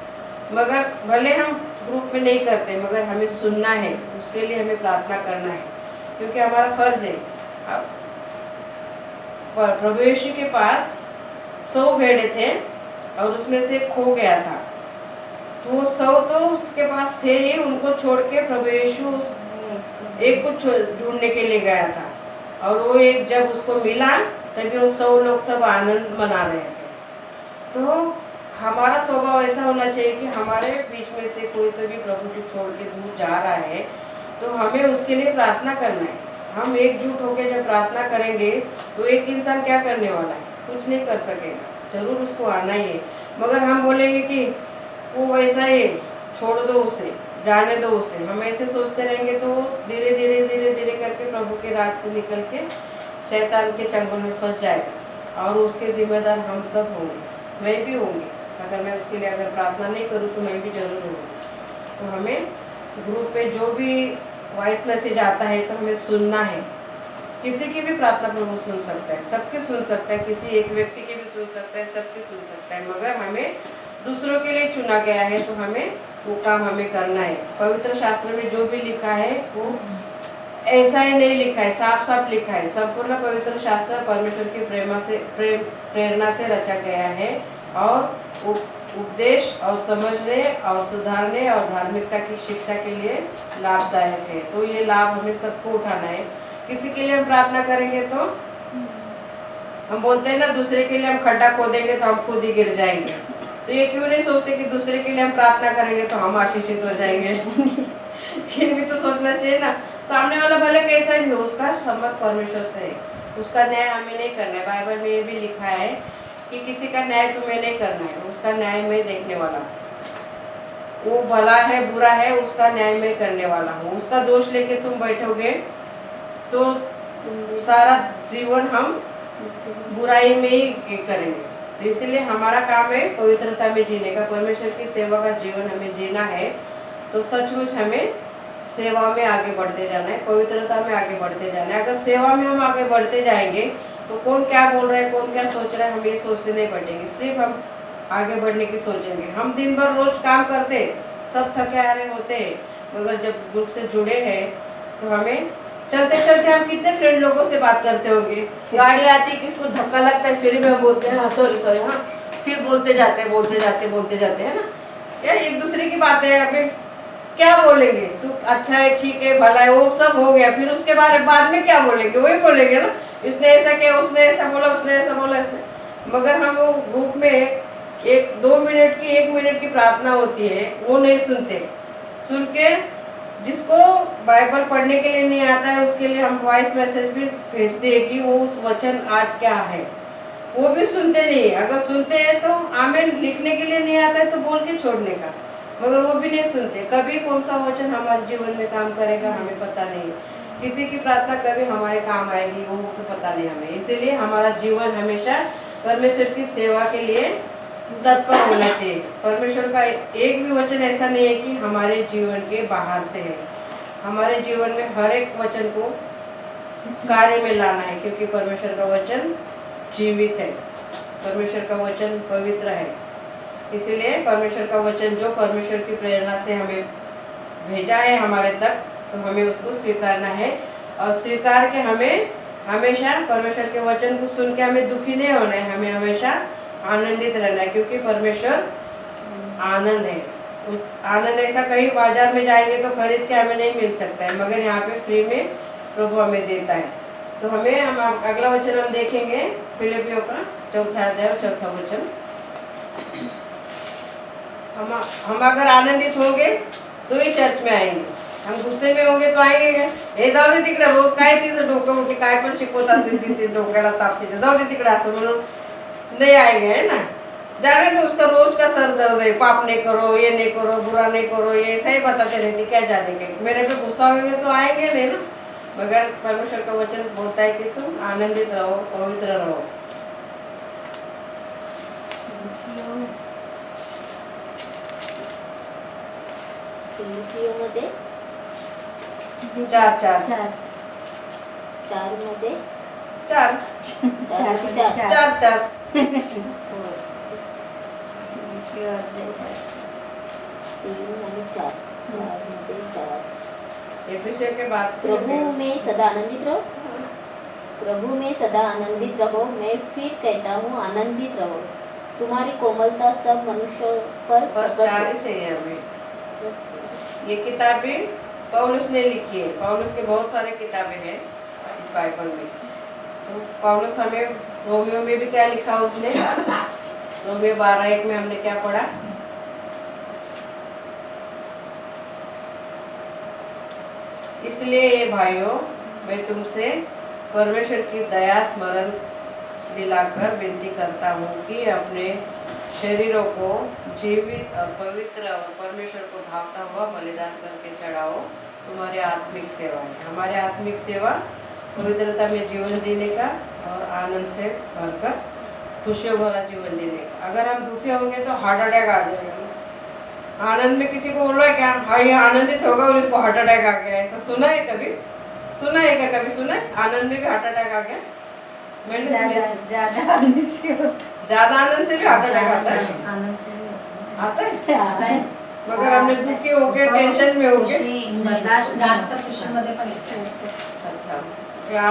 मगर भले हम ग्रुप में नहीं करते, मगर हमें सुनना है, उसके लिए हमें प्रार्थना करना है, क्योंकि हमारा फर्ज है। प्रभु यीशु के पास 100 भेड़े थे और उसमें से खो गया था, तो वो 100 तो उसके पास थे ही, उनको छोड़ के प्रभु यीशु उस एक को ढूंढने के लिए गया था। और वो एक जब उसको मिला तभी वो 100 लोग सब आनंद मना रहे थे। तो हमारा स्वभाव ऐसा होना चाहिए कि हमारे बीच में से कोई तो भी प्रभु को छोड़ के दूर जा रहा है, तो हमें उसके लिए प्रार्थना करना है। हम एकजुट होकर जब प्रार्थना करेंगे तो एक इंसान क्या करने वाला है? कुछ नहीं कर सकेगा, जरूर उसको आना ही है। मगर हम बोलेंगे कि वो वैसा है, छोड़ दो उसे, जाने दो उसे, हम ऐसे सोचते रहेंगे तो धीरे धीरे धीरे धीरे करके प्रभु के राज से निकल के शैतान के चंगुल में फंस जाएगा, और उसके जिम्मेदार हम सब होंगे, मैं भी होंगी। अगर मैं उसके लिए अगर प्रार्थना नहीं करूँ तो मैं भी जरूर होंगी। तो हमें ग्रुप में जो भी वॉइस मैसेज आता है तो हमें सुनना है। किसी की भी प्रार्थना प्रभु सुन सकता है, सबकी सुन सकता है, किसी एक व्यक्ति की भी सुन सकता है, सबकी सुन सकता है। मगर हमें दूसरों के लिए चुना गया है, तो हमें वो काम हमें करना है। पवित्र शास्त्र में जो भी लिखा है वो ऐसा ही नहीं लिखा है, साफ साफ लिखा है। संपूर्ण पवित्र शास्त्र परमेश्वर की प्रेरणा से रचा गया है और उपदेश और समझने और सुधारने और धार्मिकता की शिक्षा के लिए लाभदायक है। तो ये लाभ हमें सबको उठाना है। किसी के लिए हम प्रार्थना करेंगे तो हम बोलते हैं ना, दूसरे के लिए हम खड्डा खोदेंगे तो हम खुद ही गिर जाएंगे। तो ये क्यों नहीं सोचते कि दूसरे के लिए हम प्रार्थना करेंगे तो हम आशीषित हो जाएंगे? ये भी तो सोचना चाहिए ना। सामने वाला भले कैसा भी हो, उसका संबंध परमेश्वर से है, उसका न्याय हमें नहीं करना है। बाइबल में ये भी लिखा है कि किसी का न्याय तुम्हें नहीं करना है, उसका न्याय मैं देखने वाला हूँ। वो भला है बुरा है, उसका न्याय मैं करने वाला हूँ। उसका दोष लेके तुम बैठोगे तो सारा जीवन हम बुराई में ही करेंगे। तो इसलिए हमारा काम है पवित्रता में जीने का, परमेश्वर की सेवा का जीवन हमें जीना है। तो सचमुच हमें सेवा में आगे बढ़ते जाना है, पवित्रता में आगे बढ़ते जाना है। अगर सेवा में हम आगे बढ़ते जाएंगे तो कौन क्या बोल रहा है, कौन क्या सोच रहा है, हम ये सोचते नहीं बैठेंगे, सिर्फ हम आगे बढ़ने की सोचेंगे। हम दिन भर रोज काम करते, सब थके हारे होते हैं, मगर जब ग्रुप से जुड़े हैं तो हमें चलते चलते हम कितने फ्रेंड लोगों से बात करते होंगे। गाड़ी आती, किसको धक्का लगता है, फिर भी हम बोलते हैं हाँ सॉरी हाँ, फिर बोलते जाते हैं ना। या एक दूसरे की बातें अभी क्या बोलेंगे, तू अच्छा है, ठीक है, भला है, वो सब हो गया। फिर उसके बाद में क्या बोलेंगे, वही बोलेंगे ना, इसने ऐसा किया, उसने ऐसा बोला, उसने ऐसा बोला, इसने। मगर हम वो ग्रुप में 1-2 मिनट की 1 मिनट की प्रार्थना होती है, वो नहीं सुनते। सुन के जिसको बाइबल पढ़ने के लिए नहीं आता है उसके लिए हम वॉइस मैसेज भी भेजते हैं कि वो उस वचन आज क्या है, वो भी सुनते नहीं है। अगर सुनते हैं तो आमीन लिखने के लिए नहीं आता है तो बोल के छोड़ने का, मगर वो भी नहीं सुनते। कभी कौन सा वचन हमारे जीवन में काम करेगा हमें पता नहीं, किसी की प्रार्थना कभी हमारे काम आएगी वो तो पता नहीं हमें। इसीलिए हमारा जीवन हमेशा परमेश्वर की सेवा के लिए तत्पर होना चाहिए। परमेश्वर का एक भी वचन ऐसा नहीं है कि हमारे जीवन के बाहर से है। हमारे जीवन में हर एक वचन को कार्य में लाना है, क्योंकि परमेश्वर का वचन जीवित है, परमेश्वर का वचन पवित्र है। इसीलिए परमेश्वर का वचन जो परमेश्वर की प्रेरणा से हमें भेजा है हमारे तक, तो हमें उसको स्वीकारना है। और स्वीकार के हमें हमेशा परमेश्वर के वचन को सुन के हमें दुखी नहीं होना है, हमें हमेशा आनंदित रहना है, क्योंकि परमेश्वर आनंद है। आनंद ऐसा कहीं बाजार में जाएंगे तो खरीद के हमें नहीं मिल सकता है, मगर यहाँ पे फ्री में प्रभु हमें देता है। तो हम अगला वचन हम देखेंगे फिलिपियों का 4 अध्याय 4 वचन। हम अगर आनंदित होंगे तो ही चर्च में आएंगे, हम गुस्से में होंगे तो आएंगे काय? हे जाऊ दे तिकडे, रोज काय तिचं डोकं उठी काय पण शिकवत असते ती डोक्याला ताप तिचे, जाऊ दे तिकडे असं म्हणून नहीं आएंगे, है ना। जाने दो, उसका रोज का सर दर्द है, पाप नहीं करो, ये नहीं करो, बुरा नहीं करो, ये ऐसा ही बताते रहती, क्या जाने के। मेरे पे गुस्सा होंगे तो आएंगे नहीं ना, मगर परमेश्वर का वचन बोलता है कि तुम आनंदित रहो, पवित्र रहो। फिलिपियोमध्ये 4 4 4 मध्ये 4 4 4 3 आणि 4 मध्ये 4 एफिसियों के बाद प्रभु में सदा आनंदित रहो, प्रभु में सदा आनंदित रहो। मैं फिर कहता हूँ आनंदित रहो। तुम्हारी कोमलता सब मनुष्यों पर बस प्रकट हो। कार्य चाहिए हमें। बस। ये किताबें पौलुस ने लिखी है, पौलुस के बहुत सारे किताबें हैं इस बाइबल में। तो पौलुस हमें रोमियो में भी क्या लिखा उसने, रोमियो 12:1 में हमने क्या पढ़ा, इसलिए ये भाइयों मैं तुमसे परमेश्वर की दया स्मरण दिलाकर विनती करता हूँ कि अपने शरीरों को जीवित और पवित्र और परमेश्वर को भावता हुआ बलिदान करके चढ़ाओ, तुम्हारी आत्मिक सेवा है। हमारी आत्मिक सेवा पवित्रता में जीवन जीने का और आनंद से भरकर खुशियों भरा जीवन जीने का। अगर हम दुखी होंगे तो हार्ट अटैक आ जाएगा। आनंद में किसी को बोल रहा है क्या, हाँ ये आनंदित होगा और इसको हार्ट अटैक आ गया, ऐसा सुना है कभी? सुना है क्या कभी? सुना है आनंद में भी हार्ट अटैक आ गया? मैंने ज्यादा आनंद से होता ज्यादा आनंद से भी हार्ट अटैक आता है, आनंद से आता है। मगर हमने दुखी होके टेंशन में होके, जास्त खुशीमध्ये पण येते। अच्छा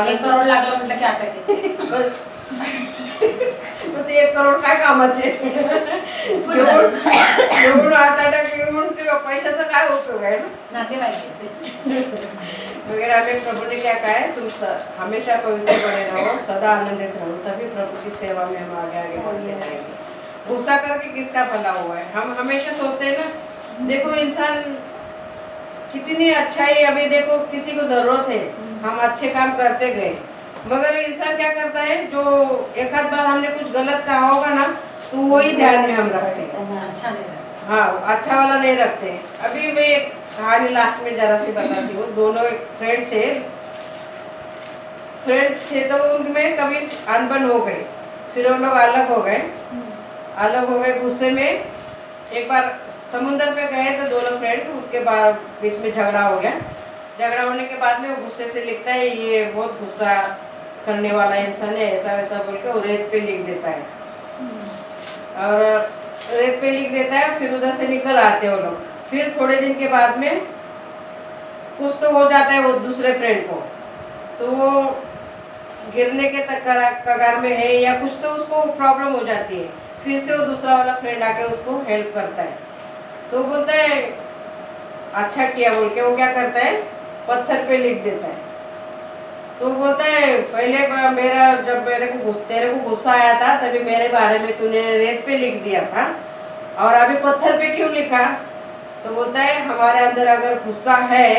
1 करोड लागलं म्हटलं की अटॅक येते। मग ते 1 करोड काय कामाचे? एवढं हार्ट अटॅक येऊन ते पैशाचा काय उपयोग है ना? नातेवाईक वगैरह हमें प्रभु ने क्या कहा है, तुम हमेशा पवित्र बने रहो, सदा आनंदित रहो, तभी प्रभु की सेवा में हम आगे आगे बढ़ते रहेंगे। गुस्सा करके किसका भला हुआ है? हम हमेशा सोचते हैं ना, देखो इंसान कितनी अच्छाई, अभी देखो किसी को जरूरत है, हम अच्छे काम करते गए, मगर इंसान क्या करता है, जो एक आध बार हमने कुछ गलत कहा होगा ना, तो वही ध्यान में हम रखते हैं। अच्छा नहीं रहा। हाँ, अच्छा वाला नहीं रखते। अभी मैं एक कहानी लास्ट में जरा सी बताती हूँ। दोनों एक फ्रेंड थे तो उनमें कभी अनबन हो गई, फिर वो लोग अलग हो गए गुस्से में। एक बार समुद्र पे गए तो दोनों फ्रेंड, उसके बाद बीच में झगड़ा हो गया। झगड़ा होने के बाद में वो गुस्से से लिखता है, ये बहुत गुस्सा करने वाला इंसान है, ऐसा वैसा बोल के वो रेत पे लिख देता है। और रेत पे लिख देता है, फिर उधर से निकल आते हैं वो लोग। फिर थोड़े दिन के बाद में कुछ तो हो जाता है वो दूसरे फ्रेंड को, तो वो गिरने के कगार में है या कुछ तो उसको प्रॉब्लम हो जाती है। फिर से वो दूसरा वाला फ्रेंड आके उसको हेल्प करता है, तो बोलता है अच्छा किया बोल के वो क्या करता है, पत्थर पे लिख देता है। तो बोलता है पहले जब तेरे को गुस्सा आया था तभी मेरे बारे में तूने रेत पे लिख दिया था, और अभी पत्थर पे क्यों लिखा? तो बोलता है हमारे अंदर अगर गुस्सा है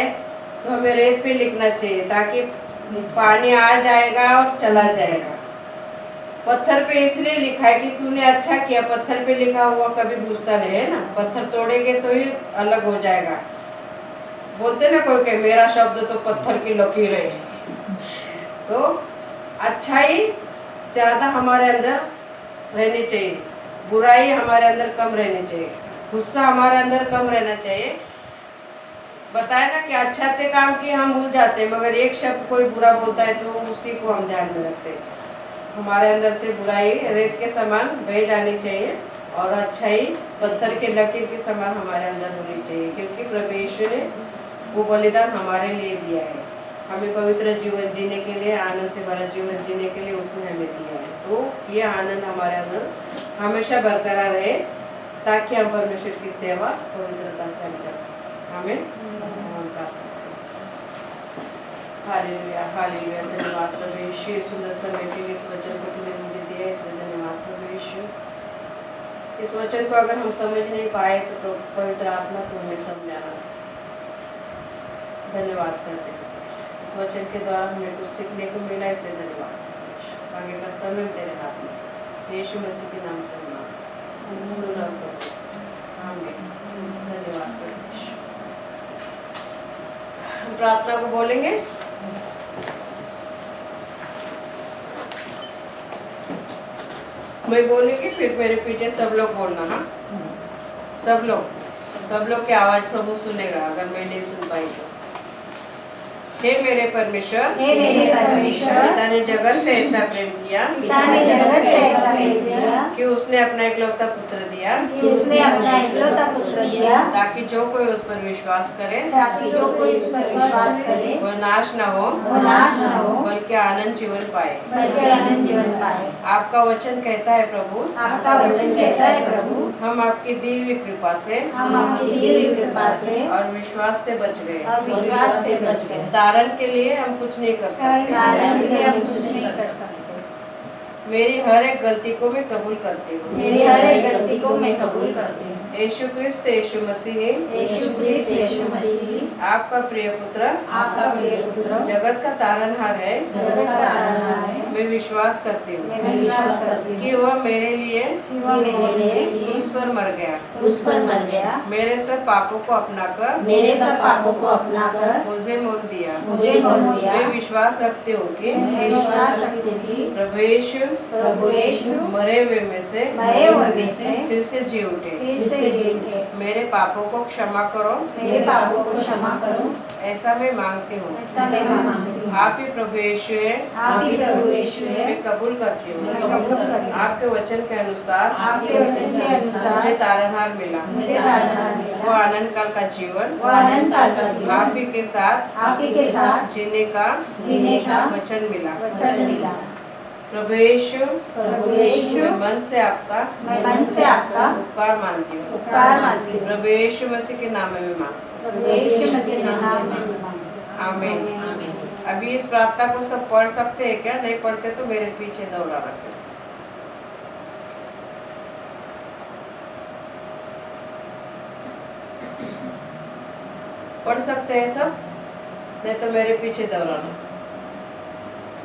तो हमें रेत पे लिखना चाहिए, ताकि पानी आ जाएगा और चला जाएगा। पत्थर पे इसलिए लिखा है कि तूने अच्छा किया, पत्थर पे लिखा हुआ कभी बुझता नहीं है ना, पत्थर तोड़ेंगे तो ही अलग हो जाएगा। बोलते ना कोई के मेरा शब्द तो पत्थर की लकीर है। तो अच्छाई ज़्यादा हमारे अंदर रहनी चाहिए, बुराई हमारे अंदर कम रहनी चाहिए, गुस्सा हमारे अंदर कम रहना चाहिए। बताया ना कि अच्छे काम की हम भूल जाते हैं, मगर एक शब्द कोई बुरा बोलता है तो उसी को हम ध्यान में रखते हैं। हमारे अंदर से बुराई रेत के समान बह जानी चाहिए और अच्छाई पत्थर के लकीर के समान हमारे अंदर होनी चाहिए, क्योंकि प्रभु यीशु ने वो बलिदान हमारे लिए दिया है। हमें पवित्र जीवन जीने के लिए, आनंद से भरा जीवन जीने के लिए उसने हमें दिया है। तो ये आनंद हमारे अंदर हमेशा बरकरार रहे, ताकि हम परमेश्वर की सेवा पवित्रता से हम कर सकें। आमीन। Hallelujah hallelujah. धन्यवाद प्रभु यीशु, इस सुंदर समय के लिए, इस वचन को तूने मुझे दिया, इसलिए धन्यवाद प्रभु यीशु। इस वचन को अगर हम समझ नहीं पाए तो पवित्र आत्मा तो हमें समझाना। धन्यवाद करते हैं इस वचन के द्वारा हमें कुछ सीखने को मिला, इसलिए धन्यवाद। आगे का समय तेरे हाथ में, यीशु मसीह के नाम से सुना प्रभु, आमीन। धन्यवाद प्रभु यीशु। हम प्रार्थना को बोलेंगे। मैं बोलूंगी, फिर मेरे पीछे सब लोग बोलना। हाँ, सब लोग की आवाज प्रभु सुनेगा अगर मैं नहीं सुन पाई तो। हे मेरे परमेश्वर, हे मेरे परमेश्वर, पिता ने जगत से ऐसा प्रेम किया पिता ने जगत से ऐसा प्रेम किया कि उसने अपना इकलौता पुत्र दिया, कि उसने अपना इकलौता पुत्र दिया, ताकि जो कोई उस पर विश्वास करे ताकि जो कोई उस पर विश्वास करे वह नाश न हो, वो नाश न हो, बल्कि आनंद जीवन पाए। बल्कि आनंद जीवन पाए। आपका वचन कहता है प्रभु, आपका वचन कहता है प्रभु, हम आपकी दी हुई कृपा से हम आपकी दी हुई कृपा से और विश्वास से बच गए। और विश्वास से बच गए। तारण के लिए हम कुछ नहीं कर सकते, कारण के लिए हम कुछ नहीं कर सकते। मेरी हर एक गलती को मैं कबूल करती हूँ। मेरी हर एक गलती को मैं कबूल करती हूँ। यीशु क्रिस्त यीशु मसीह यीशु क्रिस्त यीशु मसीह आपका प्रिय पुत्र, आपका प्रिय पुत्र, जगत का तारणहार है। जगत का तारणहार है। मैं विश्वास करती हूँ मैं विश्वास करती हूँ कि वह मेरे लिए कि वह मेरे लिए उस पर मर गया, उस पर मर गया, मेरे सब पापों को अपनाकर मेरे सब पापों को अपनाकर मुझे मोल दिया। मुझे मोल दिया। मैं विश्वास रखती हूँ कि मैं विश्वास रखती हूँ कि प्रभु यीशु प्रभु यीशु मरे हुए में से मरे हुए में से फिर से जी उठे। फिर से जी उठे। मेरे पापों को क्षमा करो, मेरे पापों को क्षमा करो, ऐसा मैं मांगती हूँ। ऐसा मैं मांगती हूँ। आप ही प्रभु यीशु है, आप ही प्रभु यीशु है। मैं कबूल करती मैं हूँ। कबूल करती हूँ। आपके वचन के अनुसार आपके वचन के अनुसार मुझे तारणहार मिला, मुझे तारणहार मिला। वो आनंद काल का जीवन वो अनंत काल का जीवन आप ही के साथ आप ही के साथ जीने का जीने का वचन मिला। वचन मिला। प्रभु यीशु, प्रभु यीशु, मैं मन से आपका मैं मन से आपका उपकार मानती हूँ। उपकार मानती हूँ। प्रभु यीशु मसीह के नाम में मैं मांगती प्रभु यीशु मसीह के नाम में मैं मांगती हूँ। हूँ, आमीन। अभी इस प्रार्थना को सब पढ़ सकते हैं क्या? नहीं पढ़ते तो मेरे पीछे दोहराना फिर। पढ़ सकते हैं सब, नहीं तो मेरे पीछे दोहराना।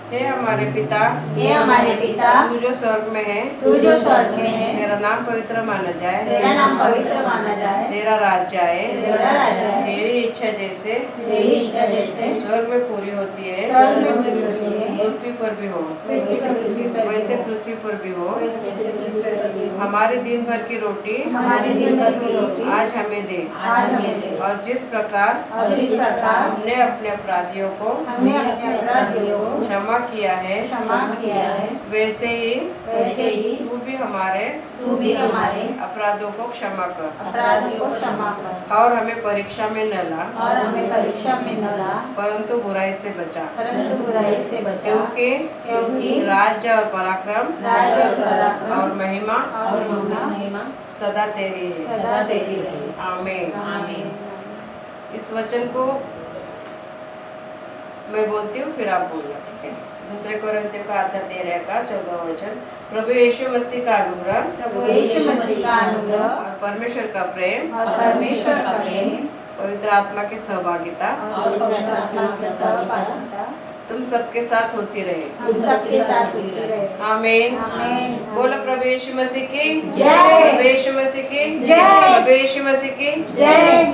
हे हमारे पिता, हे हमारे पिता, तू जो स्वर्ग में है, तू जो स्वर्ग में है, तेरा नाम पवित्र माना जाए, तेरा नाम पवित्र माना जाए, तेरा राज्य आए, तेरा राज्य आए, तेरी इच्छा जैसे तेरी इच्छा जैसे स्वर्ग में पूरी होती है, स्वर्ग में पूरी होती है, पृथ्वी पर भी हो, वैसे पृथ्वी पर भी वैसे हो। पृथ्वी पर भी हो। वैसे पृथ्वी पर भी हो। हमारे दिन भर की रोटी हमारे दिन भर की रोटी आज हमें दे, आज हमें दे। और जिस प्रकार और जिस प्रकार हमने अपने अपराधियों को हमने अपने अपराधियों को क्षमा किया है, क्षमा किया है, वैसे ही तू भी हमारे हमारे अपराधों को क्षमा कर, अपराधियों को क्षमा कर, और हमें परीक्षा में न ला, और हमें परीक्षा में न ला, परंतु बुराई से बचा, परंतु बुराई से बचा। क्योंकि राज्य और पराक्रम राज्य और पराक्रम और महिमा और महिमा सदा तेरी है। सदा तेरी रहे। आमीन। आमीन। इस वचन को मैं बोलती हूँ, फिर आप बोलना, ठीक है? दूसरे कोरिन्थियों का अध्याय 13 का 14वां वचन। प्रभु यीशु मसीह का अनुग्रह प्रभु यीशु मसीह का अनुग्रह और परमेश्वर का प्रेम और परमेश्वर का प्रेम पवित्र आत्मा की सहभागिता और पवित्र आत्मा की सहभागिता तुम सबके साथ होती रहे। हम सबके साथ होती रहे। आमीन। आमीन। बोलो प्रभु यीशु मसीह की जय। प्रभु यीशु मसीह की जय। प्रभु यीशु मसीह की जय।